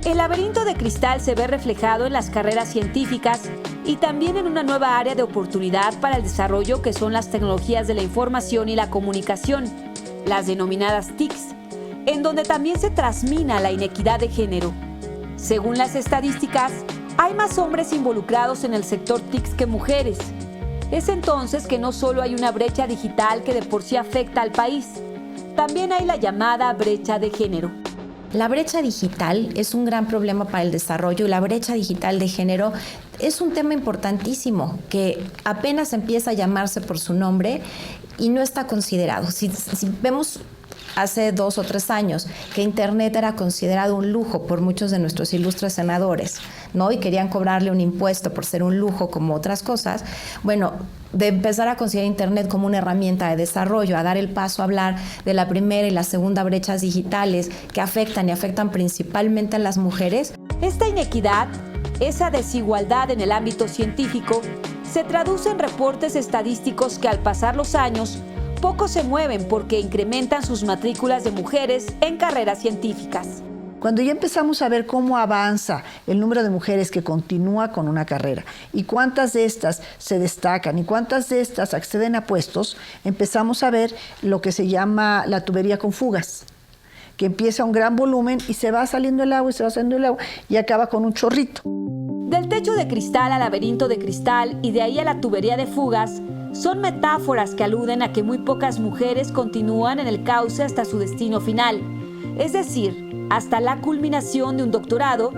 El laberinto de cristal se ve reflejado en las carreras científicas y también en una nueva área de oportunidad para el desarrollo que son las tecnologías de la información y la comunicación, las denominadas TICs, en donde también se trasmina la inequidad de género. Según las estadísticas, hay más hombres involucrados en el sector TICs que mujeres. Es entonces que no solo hay una brecha digital que de por sí afecta al país, también hay la llamada brecha de género. La brecha digital es un gran problema para el desarrollo y la brecha digital de género es un tema importantísimo que apenas empieza a llamarse por su nombre y no está considerado. Si vemos hace 2 o 3 años que Internet era considerado un lujo por muchos de nuestros ilustres senadores, ¿no? Y querían cobrarle un impuesto por ser un lujo como otras cosas, bueno, de empezar a considerar Internet como una herramienta de desarrollo, a dar el paso a hablar de la primera y la segunda brechas digitales que afectan y afectan principalmente a las mujeres. Esta inequidad, esa desigualdad en el ámbito científico, se traduce en reportes estadísticos que al pasar los años pocos se mueven porque incrementan sus matrículas de mujeres en carreras científicas. Cuando ya empezamos a ver cómo avanza el número de mujeres que continúa con una carrera y cuántas de estas se destacan y cuántas de estas acceden a puestos, empezamos a ver lo que se llama la tubería con fugas, que empieza un gran volumen y se va saliendo el agua y se va saliendo el agua y acaba con un chorrito. Del techo de cristal al laberinto de cristal y de ahí a la tubería de fugas, son metáforas que aluden a que muy pocas mujeres continúan en el cauce hasta su destino final, es decir, hasta la culminación de un doctorado,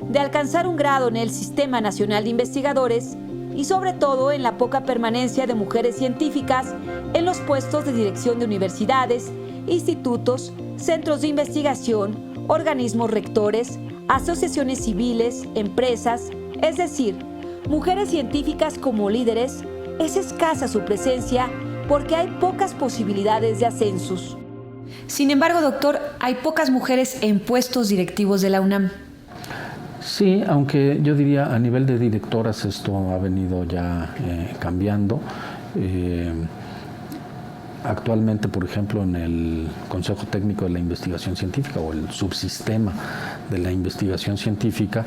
de alcanzar un grado en el Sistema Nacional de Investigadores y sobre todo en la poca permanencia de mujeres científicas en los puestos de dirección de universidades, institutos, centros de investigación, organismos rectores, asociaciones civiles, empresas, es decir, mujeres científicas como líderes. Es escasa su presencia porque hay pocas posibilidades de ascensos. Sin embargo, doctor, hay pocas mujeres en puestos directivos de la UNAM. Sí, aunque yo diría a nivel de directoras esto ha venido ya cambiando. Actualmente, por ejemplo, en el Consejo Técnico de la Investigación Científica o el subsistema de la investigación científica,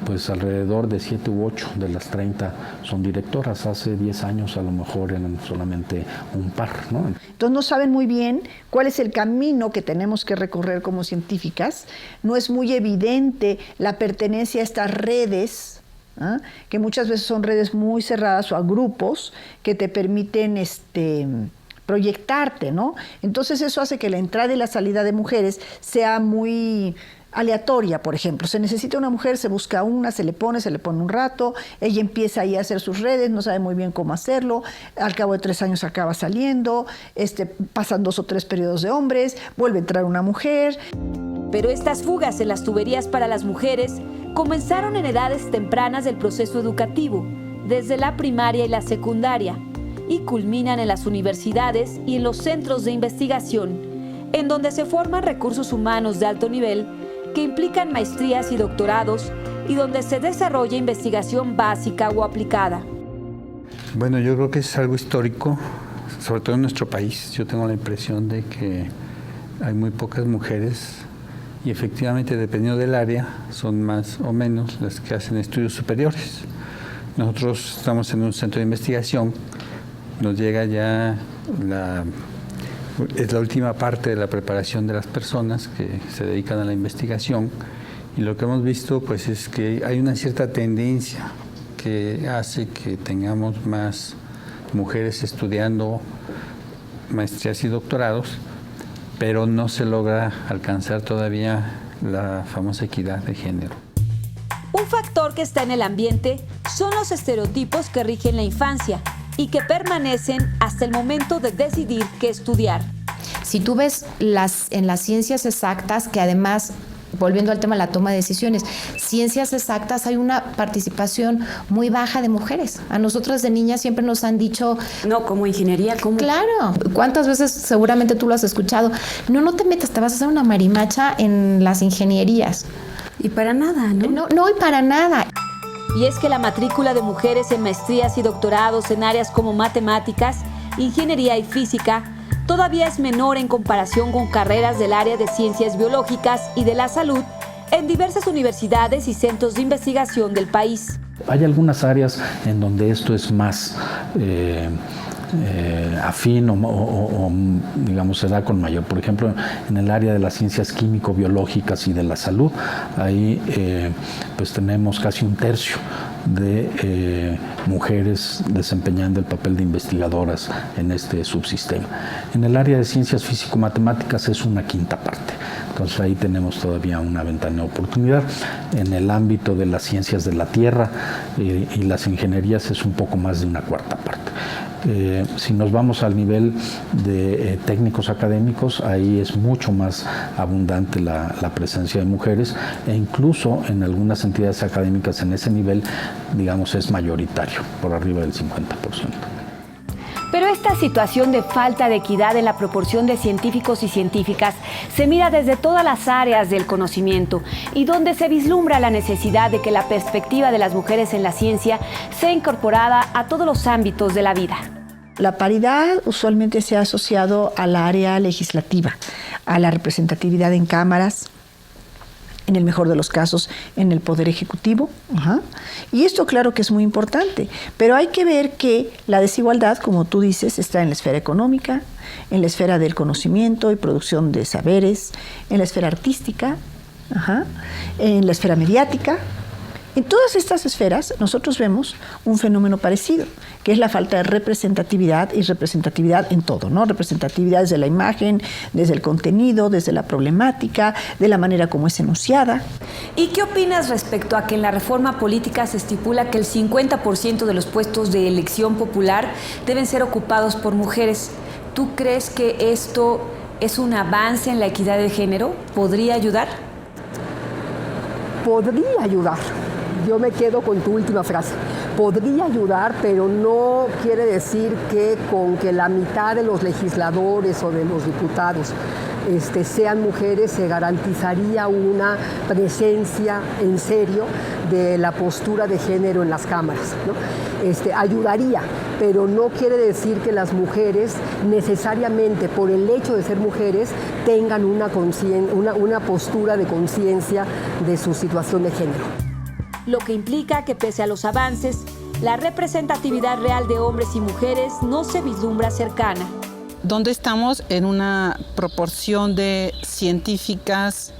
pues alrededor de 7 u 8 de las 30 son directoras. Hace 10 años a lo mejor eran solamente un par, ¿no? Entonces no saben muy bien cuál es el camino que tenemos que recorrer como científicas. No es muy evidente la pertenencia a estas redes, que muchas veces son redes muy cerradas o a grupos que te permiten proyectarte, ¿no? Entonces eso hace que la entrada y la salida de mujeres sea muy aleatoria. Por ejemplo, se necesita una mujer, se busca una, se le pone un rato, ella empieza ahí a hacer sus redes, no sabe muy bien cómo hacerlo, al cabo de 3 años acaba saliendo, pasan 2 o 3 periodos de hombres, vuelve a entrar una mujer. Pero estas fugas en las tuberías para las mujeres comenzaron en edades tempranas del proceso educativo, desde la primaria y la secundaria, y culminan en las universidades y en los centros de investigación, en donde se forman recursos humanos de alto nivel que implican maestrías y doctorados y donde se desarrolla investigación básica o aplicada. Bueno, yo creo que es algo histórico, sobre todo en nuestro país. Yo tengo la impresión de que hay muy pocas mujeres y efectivamente, dependiendo del área, son más o menos las que hacen estudios superiores. Nosotros estamos en un centro de investigación. Nos llega ya es la última parte de la preparación de las personas que se dedican a la investigación y lo que hemos visto pues es que hay una cierta tendencia que hace que tengamos más mujeres estudiando maestrías y doctorados, pero no se logra alcanzar todavía la famosa equidad de género. Un factor que está en el ambiente son los estereotipos que rigen la infancia y que permanecen hasta el momento de decidir qué estudiar. Si tú ves en las ciencias exactas, que además volviendo al tema de la toma de decisiones, ciencias exactas hay una participación muy baja de mujeres. A nosotras de niñas siempre nos han dicho... No, como ingeniería, ¿cómo? Claro. ¿Cuántas veces seguramente tú lo has escuchado? No te metas, te vas a hacer una marimacha en las ingenierías. Y para nada, ¿no? No, y para nada. Y es que la matrícula de mujeres en maestrías y doctorados en áreas como matemáticas, ingeniería y física todavía es menor en comparación con carreras del área de ciencias biológicas y de la salud en diversas universidades y centros de investigación del país. Hay algunas áreas en donde esto es más afín o digamos se da con mayor. Por ejemplo, en el área de las ciencias químico-biológicas y de la salud, ahí pues tenemos casi un tercio de mujeres desempeñando el papel de investigadoras en este subsistema. En el área de ciencias físico-matemáticas es una quinta parte. Entonces ahí tenemos todavía una ventana de oportunidad. En el ámbito de las ciencias de la tierra y las ingenierías es un poco más de una cuarta parte. Si nos vamos al nivel de técnicos académicos, ahí es mucho más abundante la presencia de mujeres e incluso en algunas entidades académicas en ese nivel, digamos, es mayoritario, por arriba del 50%. Pero esta situación de falta de equidad en la proporción de científicos y científicas se mira desde todas las áreas del conocimiento y donde se vislumbra la necesidad de que la perspectiva de las mujeres en la ciencia sea incorporada a todos los ámbitos de la vida. La paridad usualmente se ha asociado al área legislativa, a la representatividad en cámaras, en el mejor de los casos, en el Poder Ejecutivo. Y esto claro que es muy importante, pero hay que ver que la desigualdad, como tú dices, está en la esfera económica, en la esfera del conocimiento y producción de saberes, en la esfera artística, en la esfera mediática. En todas estas esferas nosotros vemos un fenómeno parecido, que es la falta de representatividad y representatividad en todo, ¿no? Representatividad desde la imagen, desde el contenido, desde la problemática, de la manera como es enunciada. ¿Y qué opinas respecto a que en la reforma política se estipula que el 50% de los puestos de elección popular deben ser ocupados por mujeres? ¿Tú crees que esto es un avance en la equidad de género? ¿Podría ayudar? Podría ayudar. Yo me quedo con tu última frase. Podría ayudar, pero no quiere decir que con que la mitad de los legisladores o de los diputados sean mujeres se garantizaría una presencia en serio de la postura de género en las cámaras, ¿no? Ayudaría, pero no quiere decir que las mujeres necesariamente por el hecho de ser mujeres tengan una postura de conciencia de su situación de género. Lo que implica que pese a los avances, la representatividad real de hombres y mujeres no se vislumbra cercana. ¿Dónde estamos? En una proporción de científicas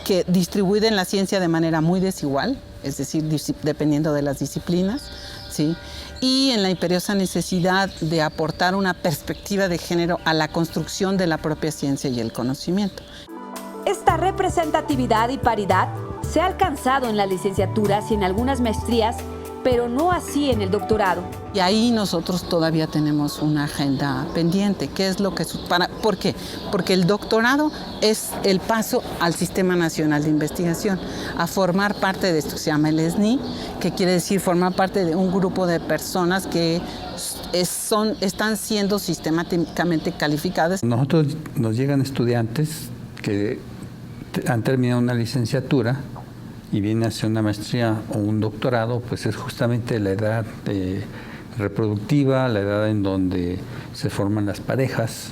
que distribuyen la ciencia de manera muy desigual, es decir, dependiendo de las disciplinas, ¿sí? Y en la imperiosa necesidad de aportar una perspectiva de género a la construcción de la propia ciencia y el conocimiento. Esta representatividad y paridad se ha alcanzado en las licenciaturas y en algunas maestrías, pero no así en el doctorado. Y ahí nosotros todavía tenemos una agenda pendiente. ¿Qué es lo que ¿Por qué? Porque el doctorado es el paso al Sistema Nacional de Investigación, a formar parte de esto que se llama el SNI, que quiere decir formar parte de un grupo de personas que están siendo sistemáticamente calificadas. Nosotros nos llegan estudiantes que han terminado una licenciatura y vienen a hacer una maestría o un doctorado, pues es justamente la edad reproductiva, la edad en donde se forman las parejas,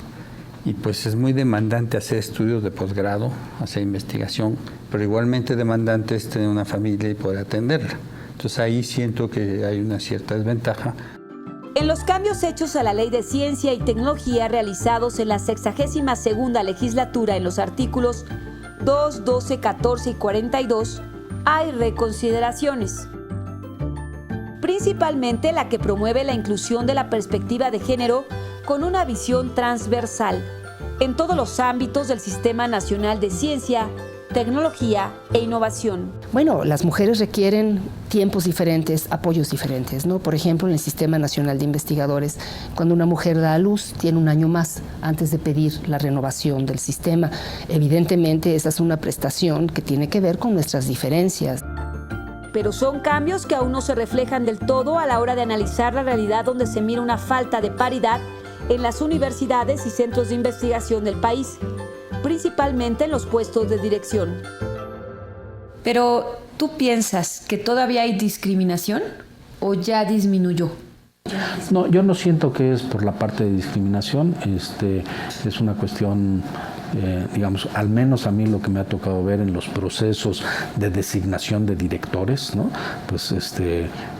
y pues es muy demandante hacer estudios de posgrado, hacer investigación, pero igualmente demandante es tener una familia y poder atenderla. Entonces ahí siento que hay una cierta desventaja. En los cambios hechos a la Ley de Ciencia y Tecnología realizados en la 62ª legislatura en los artículos 2, 12, 14 y 42, hay reconsideraciones. Principalmente la que promueve la inclusión de la perspectiva de género con una visión transversal en todos los ámbitos del Sistema Nacional de Ciencia tecnología e innovación. Bueno, las mujeres requieren tiempos diferentes, apoyos diferentes, ¿no? Por ejemplo, en el Sistema Nacional de Investigadores, cuando una mujer da a luz, tiene un año más antes de pedir la renovación del sistema. Evidentemente, esa es una prestación que tiene que ver con nuestras diferencias. Pero son cambios que aún no se reflejan del todo a la hora de analizar la realidad donde se mira una falta de paridad en las universidades y centros de investigación del país, principalmente en los puestos de dirección. Pero, ¿tú piensas que todavía hay discriminación o ya disminuyó? No, yo no siento que es por la parte de discriminación, es una cuestión, digamos, al menos a mí lo que me ha tocado ver en los procesos de designación de directores, ¿no? Pues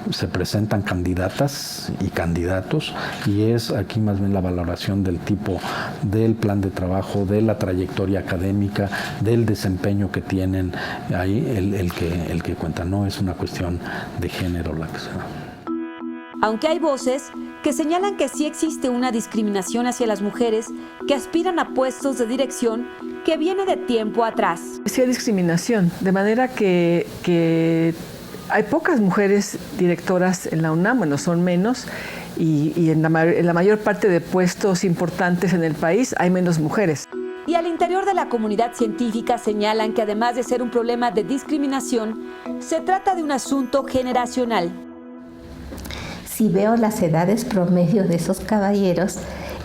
se presentan candidatas y candidatos y es aquí más bien la valoración del tipo del plan de trabajo, de la trayectoria académica, del desempeño que tienen ahí, el que cuenta, no es una cuestión de género la que se da. Aunque hay voces que señalan que sí existe una discriminación hacia las mujeres que aspiran a puestos de dirección que viene de tiempo atrás. Sí hay discriminación, de manera que hay pocas mujeres directoras en la UNAM, bueno, son menos, y en la mayor parte de puestos importantes en el país hay menos mujeres. Y al interior de la comunidad científica señalan que además de ser un problema de discriminación, se trata de un asunto generacional. Si veo las edades promedio de esos caballeros,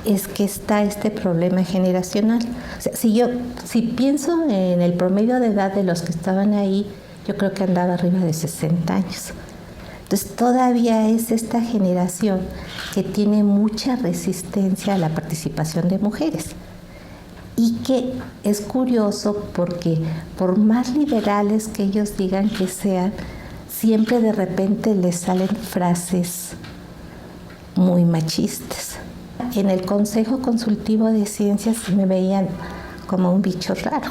es que está este problema generacional. O sea, si pienso en el promedio de edad de los que estaban ahí, yo creo que andaba arriba de 60 años. Entonces todavía es esta generación que tiene mucha resistencia a la participación de mujeres. Y que es curioso porque por más liberales que ellos digan que sean, siempre de repente les salen frases muy machistas. En el Consejo Consultivo de Ciencias me veían como un bicho raro,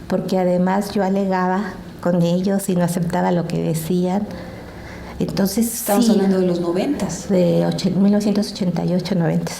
porque además yo alegaba con ellos y no aceptaba lo que decían. Entonces, estamos hablando de los 90s. De 1988, 90.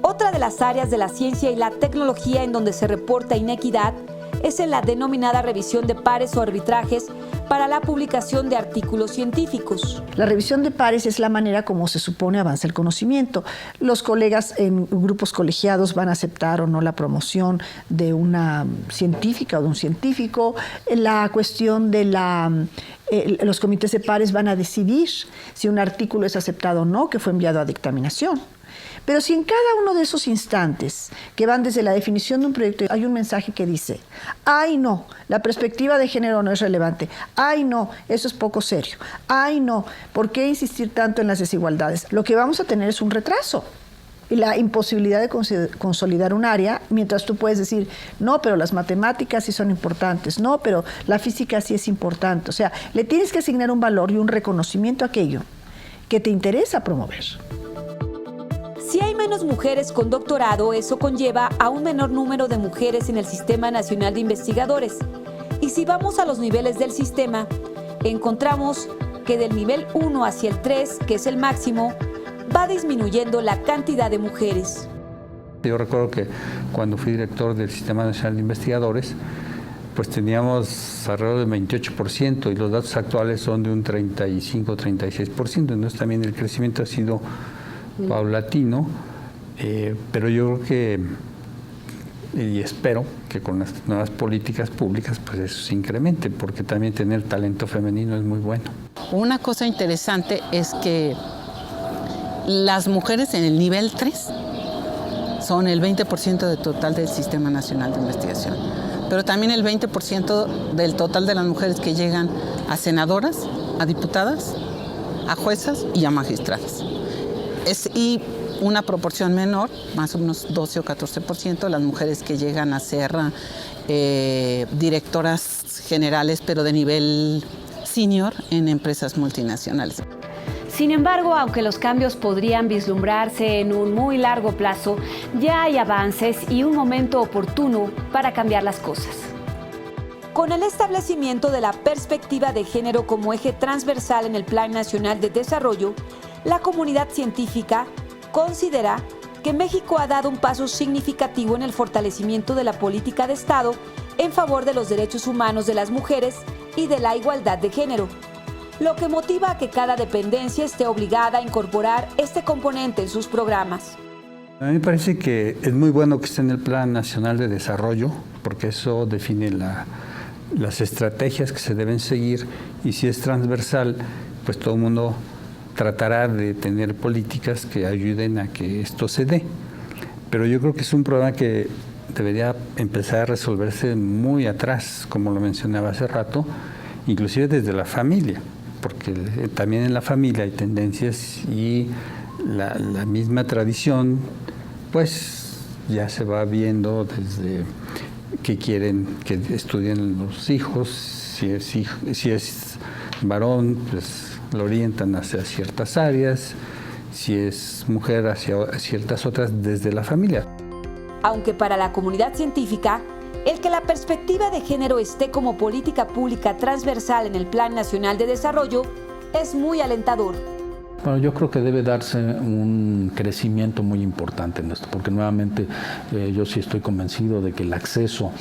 Otra de las áreas de la ciencia y la tecnología en donde se reporta inequidad es en la denominada revisión de pares o arbitrajes para la publicación de artículos científicos. La revisión de pares es la manera como se supone avanza el conocimiento. Los colegas en grupos colegiados van a aceptar o no la promoción de una científica o de un científico. La cuestión de los comités de pares van a decidir si un artículo es aceptado o no, que fue enviado a dictaminación. Pero si en cada uno de esos instantes que van desde la definición de un proyecto hay un mensaje que dice, ay no, la perspectiva de género no es relevante, ay no, eso es poco serio, ay no, ¿por qué insistir tanto en las desigualdades? Lo que vamos a tener es un retraso y la imposibilidad de consolidar un área, mientras tú puedes decir, no, pero las matemáticas sí son importantes, no, pero la física sí es importante. O sea, le tienes que asignar un valor y un reconocimiento a aquello que te interesa promover. Si hay menos mujeres con doctorado, eso conlleva a un menor número de mujeres en el Sistema Nacional de Investigadores. Y si vamos a los niveles del sistema, encontramos que del nivel 1 hacia el 3, que es el máximo, va disminuyendo la cantidad de mujeres. Yo recuerdo que cuando fui director del Sistema Nacional de Investigadores, pues teníamos alrededor del 28% y los datos actuales son de un 35-36%. Entonces también el crecimiento ha sido paulatino, pero yo creo que, y espero que con las nuevas políticas públicas pues eso se incremente, porque también tener talento femenino es muy bueno. Una cosa interesante es que las mujeres en el nivel 3 son el 20% del total del Sistema Nacional de Investigación, pero también el 20% del total de las mujeres que llegan a senadoras, a diputadas, a juezas y a magistradas. Y una proporción menor, más o menos 12 o 14%, las mujeres que llegan a ser directoras generales, pero de nivel senior en empresas multinacionales. Sin embargo, aunque los cambios podrían vislumbrarse en un muy largo plazo, ya hay avances y un momento oportuno para cambiar las cosas. Con el establecimiento de la perspectiva de género como eje transversal en el Plan Nacional de Desarrollo, la comunidad científica considera que México ha dado un paso significativo en el fortalecimiento de la política de Estado en favor de los derechos humanos de las mujeres y de la igualdad de género, lo que motiva a que cada dependencia esté obligada a incorporar este componente en sus programas. A mí me parece que es muy bueno que esté en el Plan Nacional de Desarrollo, porque eso define las estrategias que se deben seguir, y si es transversal, pues todo el mundo tratará de tener políticas que ayuden a que esto se dé. Pero yo creo que es un problema que debería empezar a resolverse muy atrás, como lo mencionaba hace rato, inclusive desde la familia, porque también en la familia hay tendencias y la misma tradición, pues ya se va viendo desde que quieren que estudien los hijos, si es varón, pues lo orientan hacia ciertas áreas, si es mujer hacia ciertas otras desde la familia. Aunque para la comunidad científica, el que la perspectiva de género esté como política pública transversal en el Plan Nacional de Desarrollo es muy alentador. Bueno, yo creo que debe darse un crecimiento muy importante en esto, porque nuevamente yo sí estoy convencido de que el acceso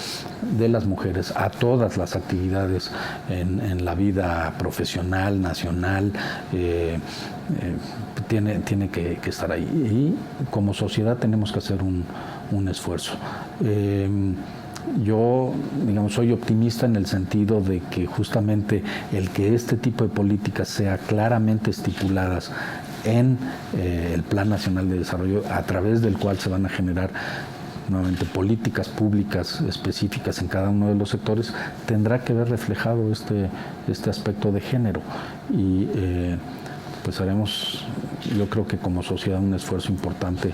de las mujeres a todas las actividades en la vida profesional, nacional, tiene que estar ahí. Y como sociedad tenemos que hacer un esfuerzo. Yo, digamos, soy optimista en el sentido de que justamente el que este tipo de políticas sea claramente estipuladas en el Plan Nacional de Desarrollo, a través del cual se van a generar nuevamente políticas públicas específicas en cada uno de los sectores, tendrá que ver reflejado este aspecto de género. Y pues haremos, yo creo que como sociedad, un esfuerzo importante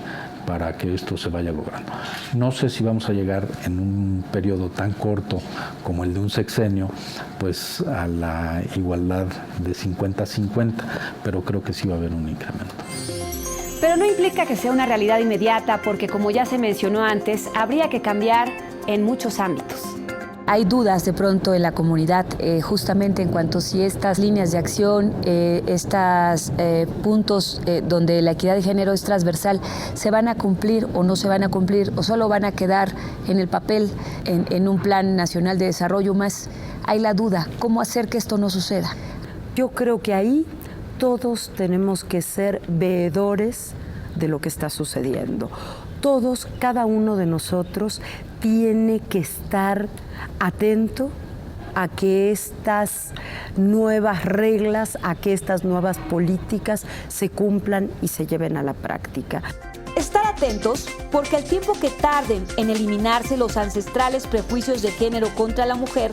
para que esto se vaya logrando. No sé si vamos a llegar en un periodo tan corto como el de un sexenio, pues a la igualdad de 50-50, pero creo que sí va a haber un incremento. Pero no implica que sea una realidad inmediata, porque como ya se mencionó antes, habría que cambiar en muchos ámbitos. Hay dudas de pronto en la comunidad justamente en cuanto a si estas líneas de acción, estos puntos donde la equidad de género es transversal, se van a cumplir o no se van a cumplir, o solo van a quedar en el papel en un Plan Nacional de Desarrollo más. Hay la duda, ¿cómo hacer que esto no suceda? Yo creo que ahí todos tenemos que ser veedores de lo que está sucediendo. Todos, cada uno de nosotros tiene que estar atento a que estas nuevas reglas, a que estas nuevas políticas se cumplan y se lleven a la práctica. Estar atentos porque el tiempo que tarden en eliminarse los ancestrales prejuicios de género contra la mujer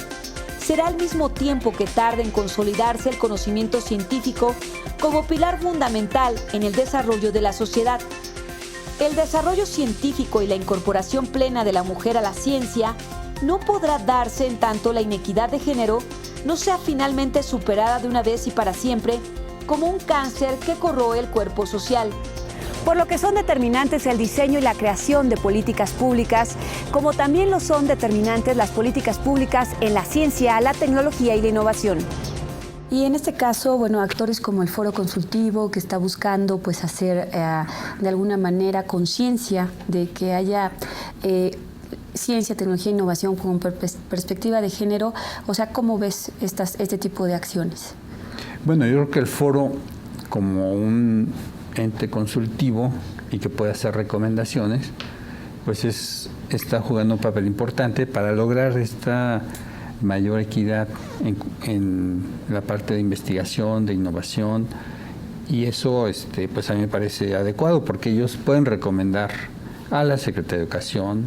será el mismo tiempo que tarde en consolidarse el conocimiento científico como pilar fundamental en el desarrollo de la sociedad. El desarrollo científico y la incorporación plena de la mujer a la ciencia no podrá darse en tanto la inequidad de género no sea finalmente superada de una vez y para siempre como un cáncer que corroe el cuerpo social. Por lo que son determinantes el diseño y la creación de políticas públicas, como también lo son determinantes las políticas públicas en la ciencia, la tecnología y la innovación. Y en este caso, bueno, actores como el Foro Consultivo, que está buscando pues hacer de alguna manera conciencia de que haya ciencia, tecnología e innovación con perspectiva de género, o sea, ¿cómo ves este tipo de acciones? Bueno, yo creo que el foro, como un ente consultivo y que puede hacer recomendaciones, pues está jugando un papel importante para lograr esta mayor equidad en la parte de investigación, de innovación, y eso pues a mí me parece adecuado porque ellos pueden recomendar a la Secretaría de Educación,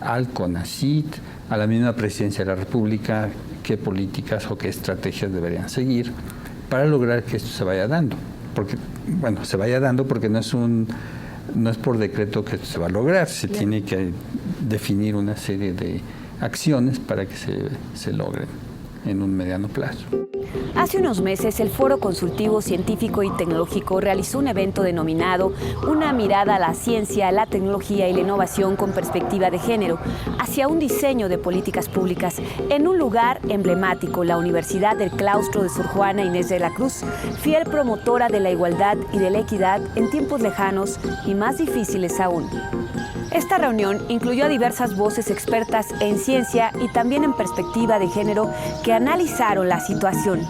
al CONACYT, a la misma Presidencia de la República, qué políticas o qué estrategias deberían seguir para lograr que esto se vaya dando. Porque, bueno, se vaya dando porque no es por decreto que se va a lograr, se tiene que definir una serie de acciones para que se logren en un mediano plazo. Hace unos meses, el Foro Consultivo Científico y Tecnológico realizó un evento denominado Una mirada a la ciencia, la tecnología y la innovación con perspectiva de género, hacia un diseño de políticas públicas en un lugar emblemático, la Universidad del Claustro de Sor Juana Inés de la Cruz, fiel promotora de la igualdad y de la equidad en tiempos lejanos y más difíciles aún. Esta reunión incluyó a diversas voces expertas en ciencia y también en perspectiva de género que analizaron la situación.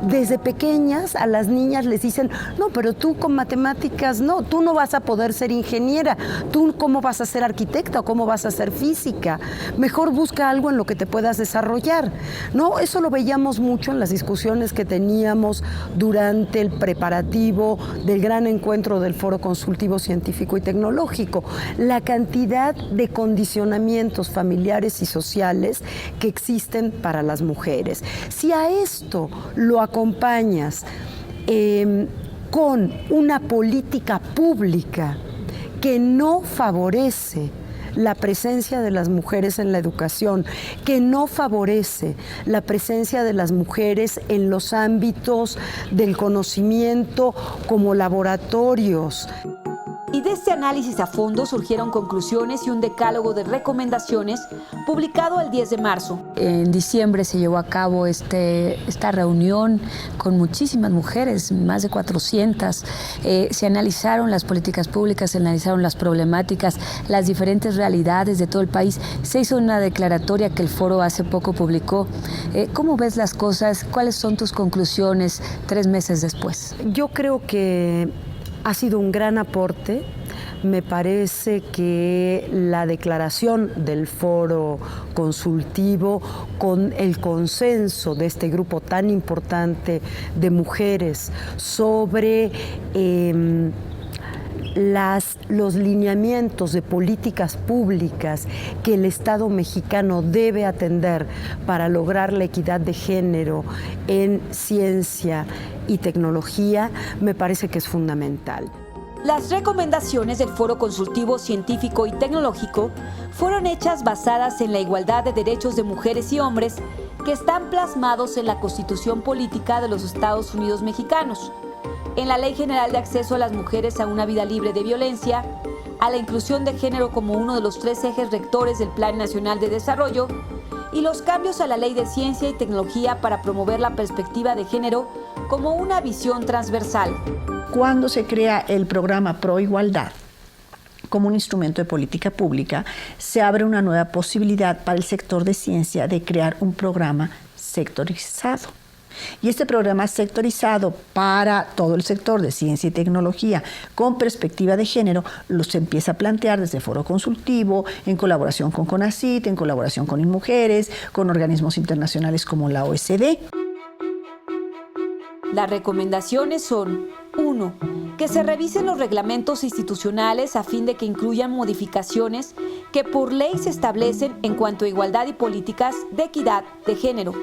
Desde pequeñas a las niñas les dicen, no, pero tú con matemáticas no, tú no vas a poder ser ingeniera, tú cómo vas a ser arquitecta o cómo vas a ser física, mejor busca algo en lo que te puedas desarrollar. No, eso lo veíamos mucho en las discusiones que teníamos durante el preparativo del gran encuentro del Foro Consultivo Científico y Tecnológico, la cantidad de condicionamientos familiares y sociales que existen para las mujeres. Si a esto lo acompañas con una política pública que no favorece la presencia de las mujeres en la educación, que no favorece la presencia de las mujeres en los ámbitos del conocimiento como laboratorios. Y de este análisis a fondo surgieron conclusiones y un decálogo de recomendaciones publicado el 10 de marzo. En diciembre se llevó a cabo esta reunión con muchísimas mujeres, más de 400. Se analizaron las políticas públicas, se analizaron las problemáticas, las diferentes realidades de todo el país. Se hizo una declaratoria que el foro hace poco publicó. ¿Cómo ves las cosas? ¿Cuáles son tus conclusiones 3 meses después? Yo creo que ha sido un gran aporte. Me parece que la declaración del foro consultivo, con el consenso de este grupo tan importante de mujeres sobre los lineamientos de políticas públicas que el Estado mexicano debe atender para lograr la equidad de género en ciencia y tecnología, me parece que es fundamental. Las recomendaciones del Foro Consultivo Científico y Tecnológico fueron hechas basadas en la igualdad de derechos de mujeres y hombres que están plasmados en la Constitución Política de los Estados Unidos Mexicanos, en la Ley General de Acceso a las Mujeres a una Vida Libre de Violencia, a la inclusión de género como uno de los 3 ejes rectores del Plan Nacional de Desarrollo y los cambios a la Ley de Ciencia y Tecnología para promover la perspectiva de género como una visión transversal. Cuando se crea el programa Pro Igualdad como un instrumento de política pública, se abre una nueva posibilidad para el sector de ciencia de crear un programa sectorizado. Y este programa sectorizado para todo el sector de ciencia y tecnología con perspectiva de género se empieza a plantear desde Foro Consultivo, en colaboración con CONACYT, en colaboración con INMUJERES, con organismos internacionales como la OECD. Las recomendaciones son: 1. Que se revisen los reglamentos institucionales a fin de que incluyan modificaciones que por ley se establecen en cuanto a igualdad y políticas de equidad de género.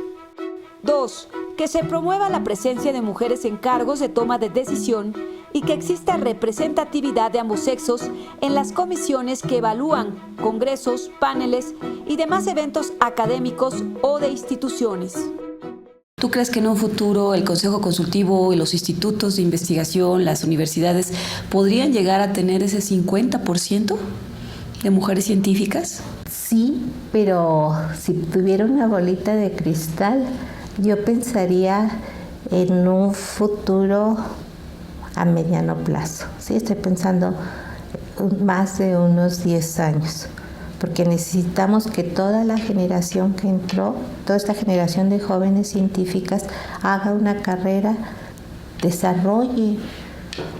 2. Que se promueva la presencia de mujeres en cargos de toma de decisión y que exista representatividad de ambos sexos en las comisiones que evalúan congresos, paneles y demás eventos académicos o de instituciones. ¿Tú crees que en un futuro el Consejo Consultivo y los institutos de investigación, las universidades, podrían llegar a tener ese 50% de mujeres científicas? Sí, pero si tuviera una bolita de cristal, yo pensaría en un futuro a mediano plazo. Sí, estoy pensando más de unos 10 años. Porque necesitamos que toda la generación que entró, toda esta generación de jóvenes científicas, haga una carrera, desarrolle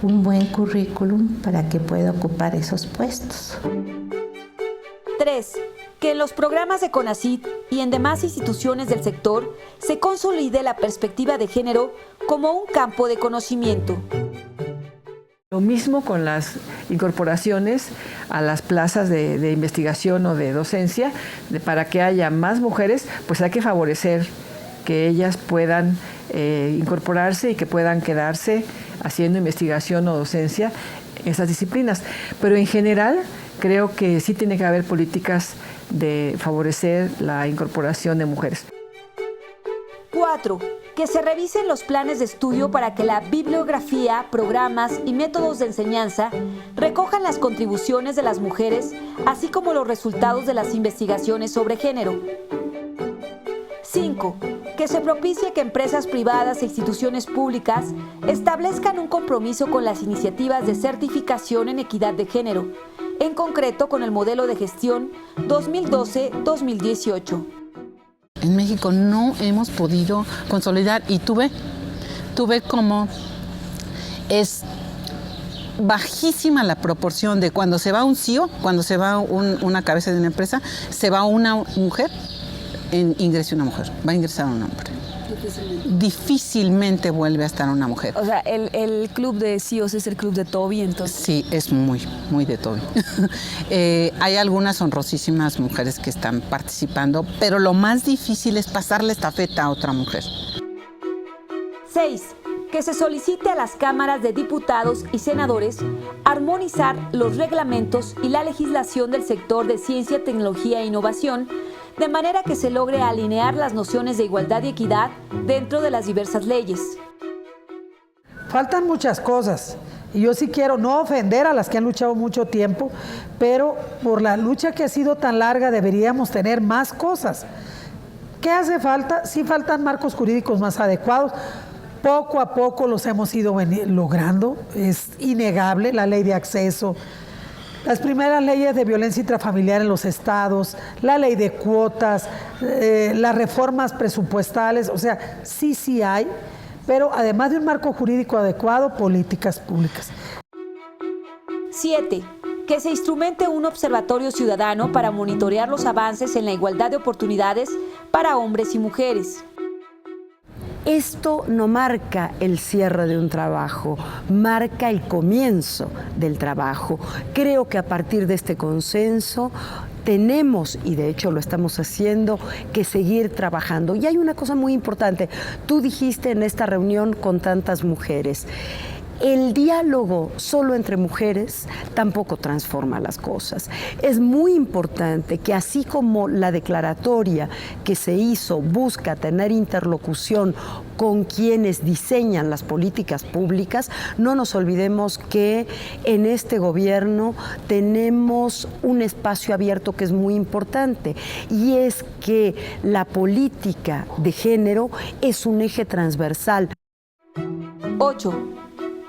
un buen currículum para que pueda ocupar esos puestos. 3. Que en los programas de CONACYT y en demás instituciones del sector se consolide la perspectiva de género como un campo de conocimiento. Lo mismo con las incorporaciones a las plazas de investigación o de docencia, para que haya más mujeres, pues hay que favorecer que ellas puedan incorporarse y que puedan quedarse haciendo investigación o docencia en esas disciplinas. Pero en general creo que sí tiene que haber políticas de favorecer la incorporación de mujeres. 4. Que se revisen los planes de estudio para que la bibliografía, programas y métodos de enseñanza recojan las contribuciones de las mujeres, así como los resultados de las investigaciones sobre género. 5. Que se propicie que empresas privadas e instituciones públicas establezcan un compromiso con las iniciativas de certificación en equidad de género, en concreto con el modelo de gestión 2012-2018. En México no hemos podido consolidar, y tuve como es bajísima la proporción de cuando se va un CEO, cuando se va una cabeza de una empresa, se va una mujer, ingresa una mujer, va a ingresar un hombre. Difícilmente vuelve a estar una mujer. O sea, el club de CEOs es el club de Toby, entonces. Sí, es muy, muy de Toby. Hay algunas honrosísimas mujeres que están participando, pero lo más difícil es pasarle estafeta a otra mujer. 6. Que se solicite a las cámaras de diputados y senadores armonizar los reglamentos y la legislación del sector de ciencia, tecnología e innovación, de manera que se logre alinear las nociones de igualdad y equidad dentro de las diversas leyes. Faltan muchas cosas y yo sí quiero no ofender a las que han luchado mucho tiempo, pero por la lucha que ha sido tan larga deberíamos tener más cosas. ¿Qué hace falta? Sí faltan marcos jurídicos más adecuados. Poco a poco los hemos ido logrando, es innegable, la ley de acceso, las primeras leyes de violencia intrafamiliar en los estados, la ley de cuotas, las reformas presupuestales, o sea, sí hay, pero además de un marco jurídico adecuado, políticas públicas. 7. Que se instrumente un observatorio ciudadano para monitorear los avances en la igualdad de oportunidades para hombres y mujeres. Esto no marca el cierre de un trabajo, marca el comienzo del trabajo. Creo que a partir de este consenso tenemos, y de hecho lo estamos haciendo, que seguir trabajando. Y hay una cosa muy importante. Tú dijiste en esta reunión con tantas mujeres, el diálogo solo entre mujeres tampoco transforma las cosas. Es muy importante que así como la declaratoria que se hizo busca tener interlocución con quienes diseñan las políticas públicas, no nos olvidemos que en este gobierno tenemos un espacio abierto que es muy importante, y es que la política de género es un eje transversal. 8.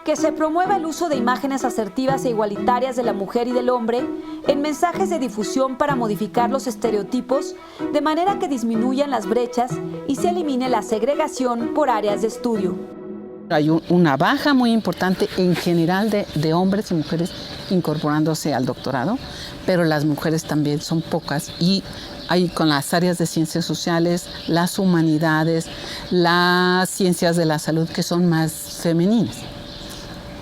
Que se promueva el uso de imágenes asertivas e igualitarias de la mujer y del hombre en mensajes de difusión para modificar los estereotipos de manera que disminuyan las brechas y se elimine la segregación por áreas de estudio. Hay una baja muy importante en general de hombres y mujeres incorporándose al doctorado, pero las mujeres también son pocas, y hay con las áreas de ciencias sociales, las humanidades, las ciencias de la salud que son más femeninas.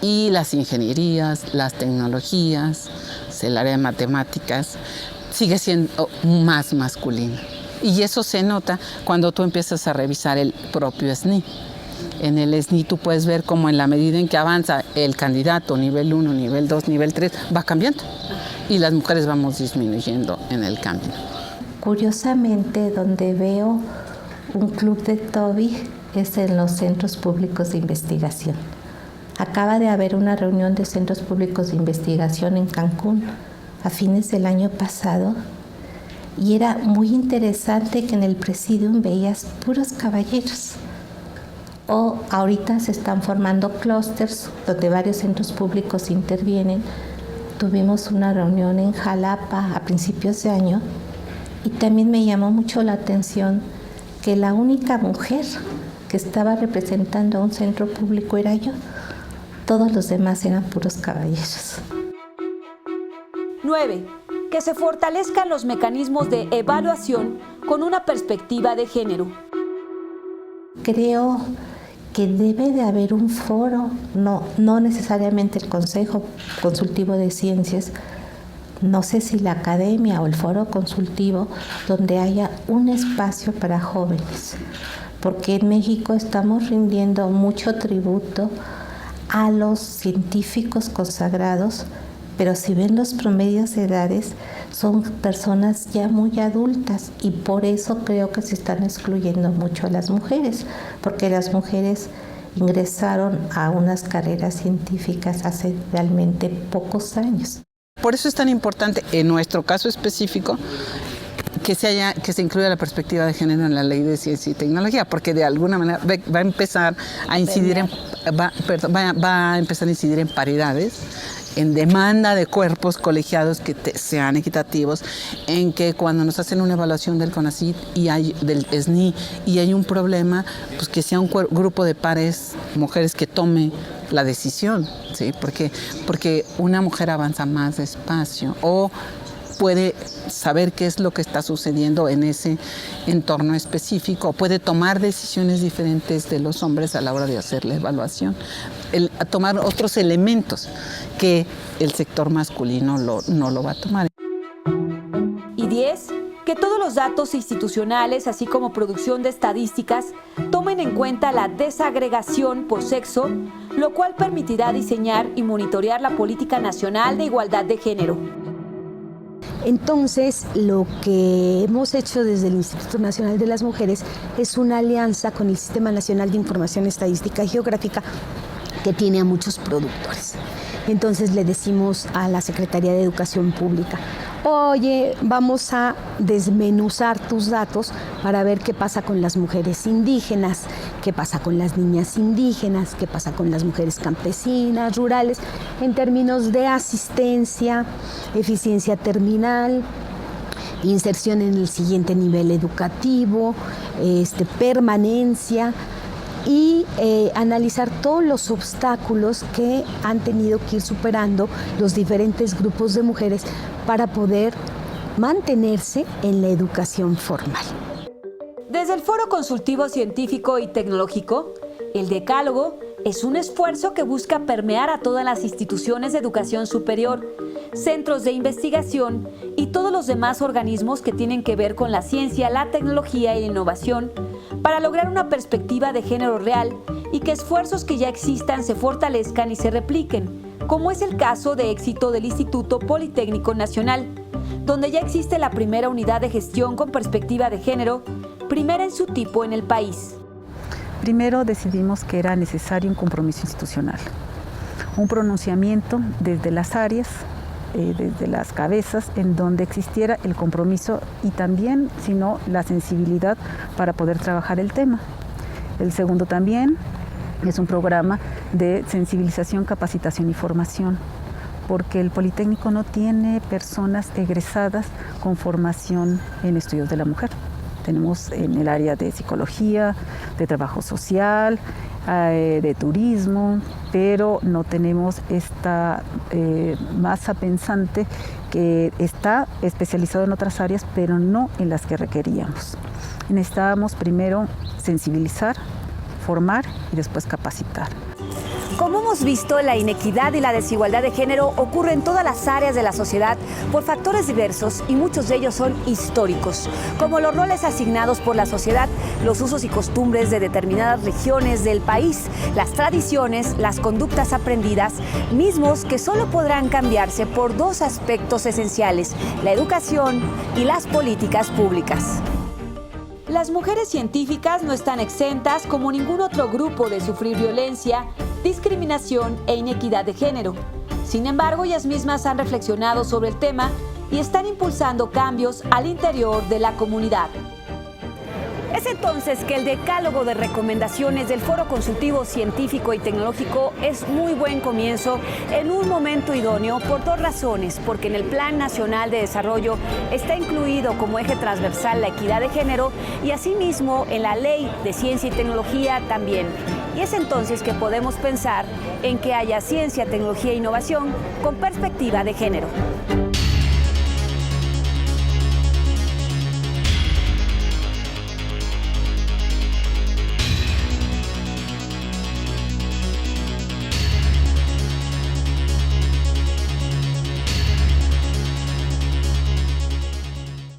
Y las ingenierías, las tecnologías, el área de matemáticas, sigue siendo más masculina. Y eso se nota cuando tú empiezas a revisar el propio SNI. En el SNI tú puedes ver cómo en la medida en que avanza el candidato, nivel 1, nivel 2, nivel 3, va cambiando. Y las mujeres vamos disminuyendo en el camino. Curiosamente, donde veo un club de Toby es en los centros públicos de investigación. Acaba de haber una reunión de centros públicos de investigación en Cancún a fines del año pasado, y era muy interesante que en el presidium veías puros caballeros. O ahorita se están formando clústeres donde varios centros públicos intervienen. Tuvimos una reunión en Jalapa a principios de año y también me llamó mucho la atención que la única mujer que estaba representando a un centro público era yo. Todos los demás eran puros caballeros. 9. Que se fortalezcan los mecanismos de evaluación con una perspectiva de género. Creo que debe de haber un foro, no necesariamente el Consejo Consultivo de Ciencias, no sé si la academia o el foro consultivo, donde haya un espacio para jóvenes, porque en México estamos rindiendo mucho tributo a los científicos consagrados, pero si ven los promedios de edades, son personas ya muy adultas y por eso creo que se están excluyendo mucho a las mujeres, porque las mujeres ingresaron a unas carreras científicas hace realmente pocos años. Por eso es tan importante, en nuestro caso específico, que se incluya la perspectiva de género en la Ley de Ciencia y Tecnología, porque de alguna manera va a empezar a incidir en paridades, en demanda de cuerpos colegiados que sean equitativos, en que cuando nos hacen una evaluación del CONACYT y del SNI y hay un problema, pues que sea un grupo de pares, mujeres, que tome la decisión, ¿sí? Porque una mujer avanza más despacio o puede saber qué es lo que está sucediendo en ese entorno específico, puede tomar decisiones diferentes de los hombres a la hora de hacer la evaluación, a tomar otros elementos que el sector masculino no lo va a tomar. Y 10, que todos los datos institucionales, así como producción de estadísticas, tomen en cuenta la desagregación por sexo, lo cual permitirá diseñar y monitorear la Política Nacional de Igualdad de Género. Entonces, lo que hemos hecho desde el Instituto Nacional de las Mujeres es una alianza con el Sistema Nacional de Información Estadística y Geográfica, que tiene a muchos productores. Entonces le decimos a la Secretaría de Educación Pública: oye, vamos a desmenuzar tus datos para ver qué pasa con las mujeres indígenas, qué pasa con las niñas indígenas, qué pasa con las mujeres campesinas, rurales, en términos de asistencia, eficiencia terminal, inserción en el siguiente nivel educativo, permanencia, y analizar todos los obstáculos que han tenido que ir superando los diferentes grupos de mujeres para poder mantenerse en la educación formal. Desde el Foro Consultivo Científico y Tecnológico, el Decálogo es un esfuerzo que busca permear a todas las instituciones de educación superior, centros de investigación y todos los demás organismos que tienen que ver con la ciencia, la tecnología y la innovación, para lograr una perspectiva de género real y que esfuerzos que ya existan se fortalezcan y se repliquen, como es el caso de éxito del Instituto Politécnico Nacional, donde ya existe la primera unidad de gestión con perspectiva de género, primera en su tipo en el país. Primero decidimos que era necesario un compromiso institucional, un pronunciamiento desde las áreas, desde las cabezas, en donde existiera el compromiso y también, si no, la sensibilidad para poder trabajar el tema. El segundo también es un programa de sensibilización, capacitación y formación, porque el Politécnico no tiene personas egresadas con formación en estudios de la mujer. Tenemos en el área de psicología, de trabajo social, de turismo, pero no tenemos esta masa pensante que está especializado en otras áreas, pero no en las que requeríamos. Necesitábamos primero sensibilizar, formar y después capacitar. Como hemos visto, la inequidad y la desigualdad de género ocurre en todas las áreas de la sociedad por factores diversos y muchos de ellos son históricos, como los roles asignados por la sociedad, los usos y costumbres de determinadas regiones del país, las tradiciones, las conductas aprendidas, mismos que solo podrán cambiarse por dos aspectos esenciales: la educación y las políticas públicas. Las mujeres científicas no están exentas, como ningún otro grupo, de sufrir violencia, discriminación e inequidad de género. Sin embargo, ellas mismas han reflexionado sobre el tema y están impulsando cambios al interior de la comunidad. Es entonces que el decálogo de recomendaciones del Foro Consultivo Científico y Tecnológico es muy buen comienzo en un momento idóneo por dos razones: porque en el Plan Nacional de Desarrollo está incluido como eje transversal la equidad de género y asimismo en la Ley de Ciencia y Tecnología también. Y es entonces que podemos pensar en que haya ciencia, tecnología e innovación con perspectiva de género.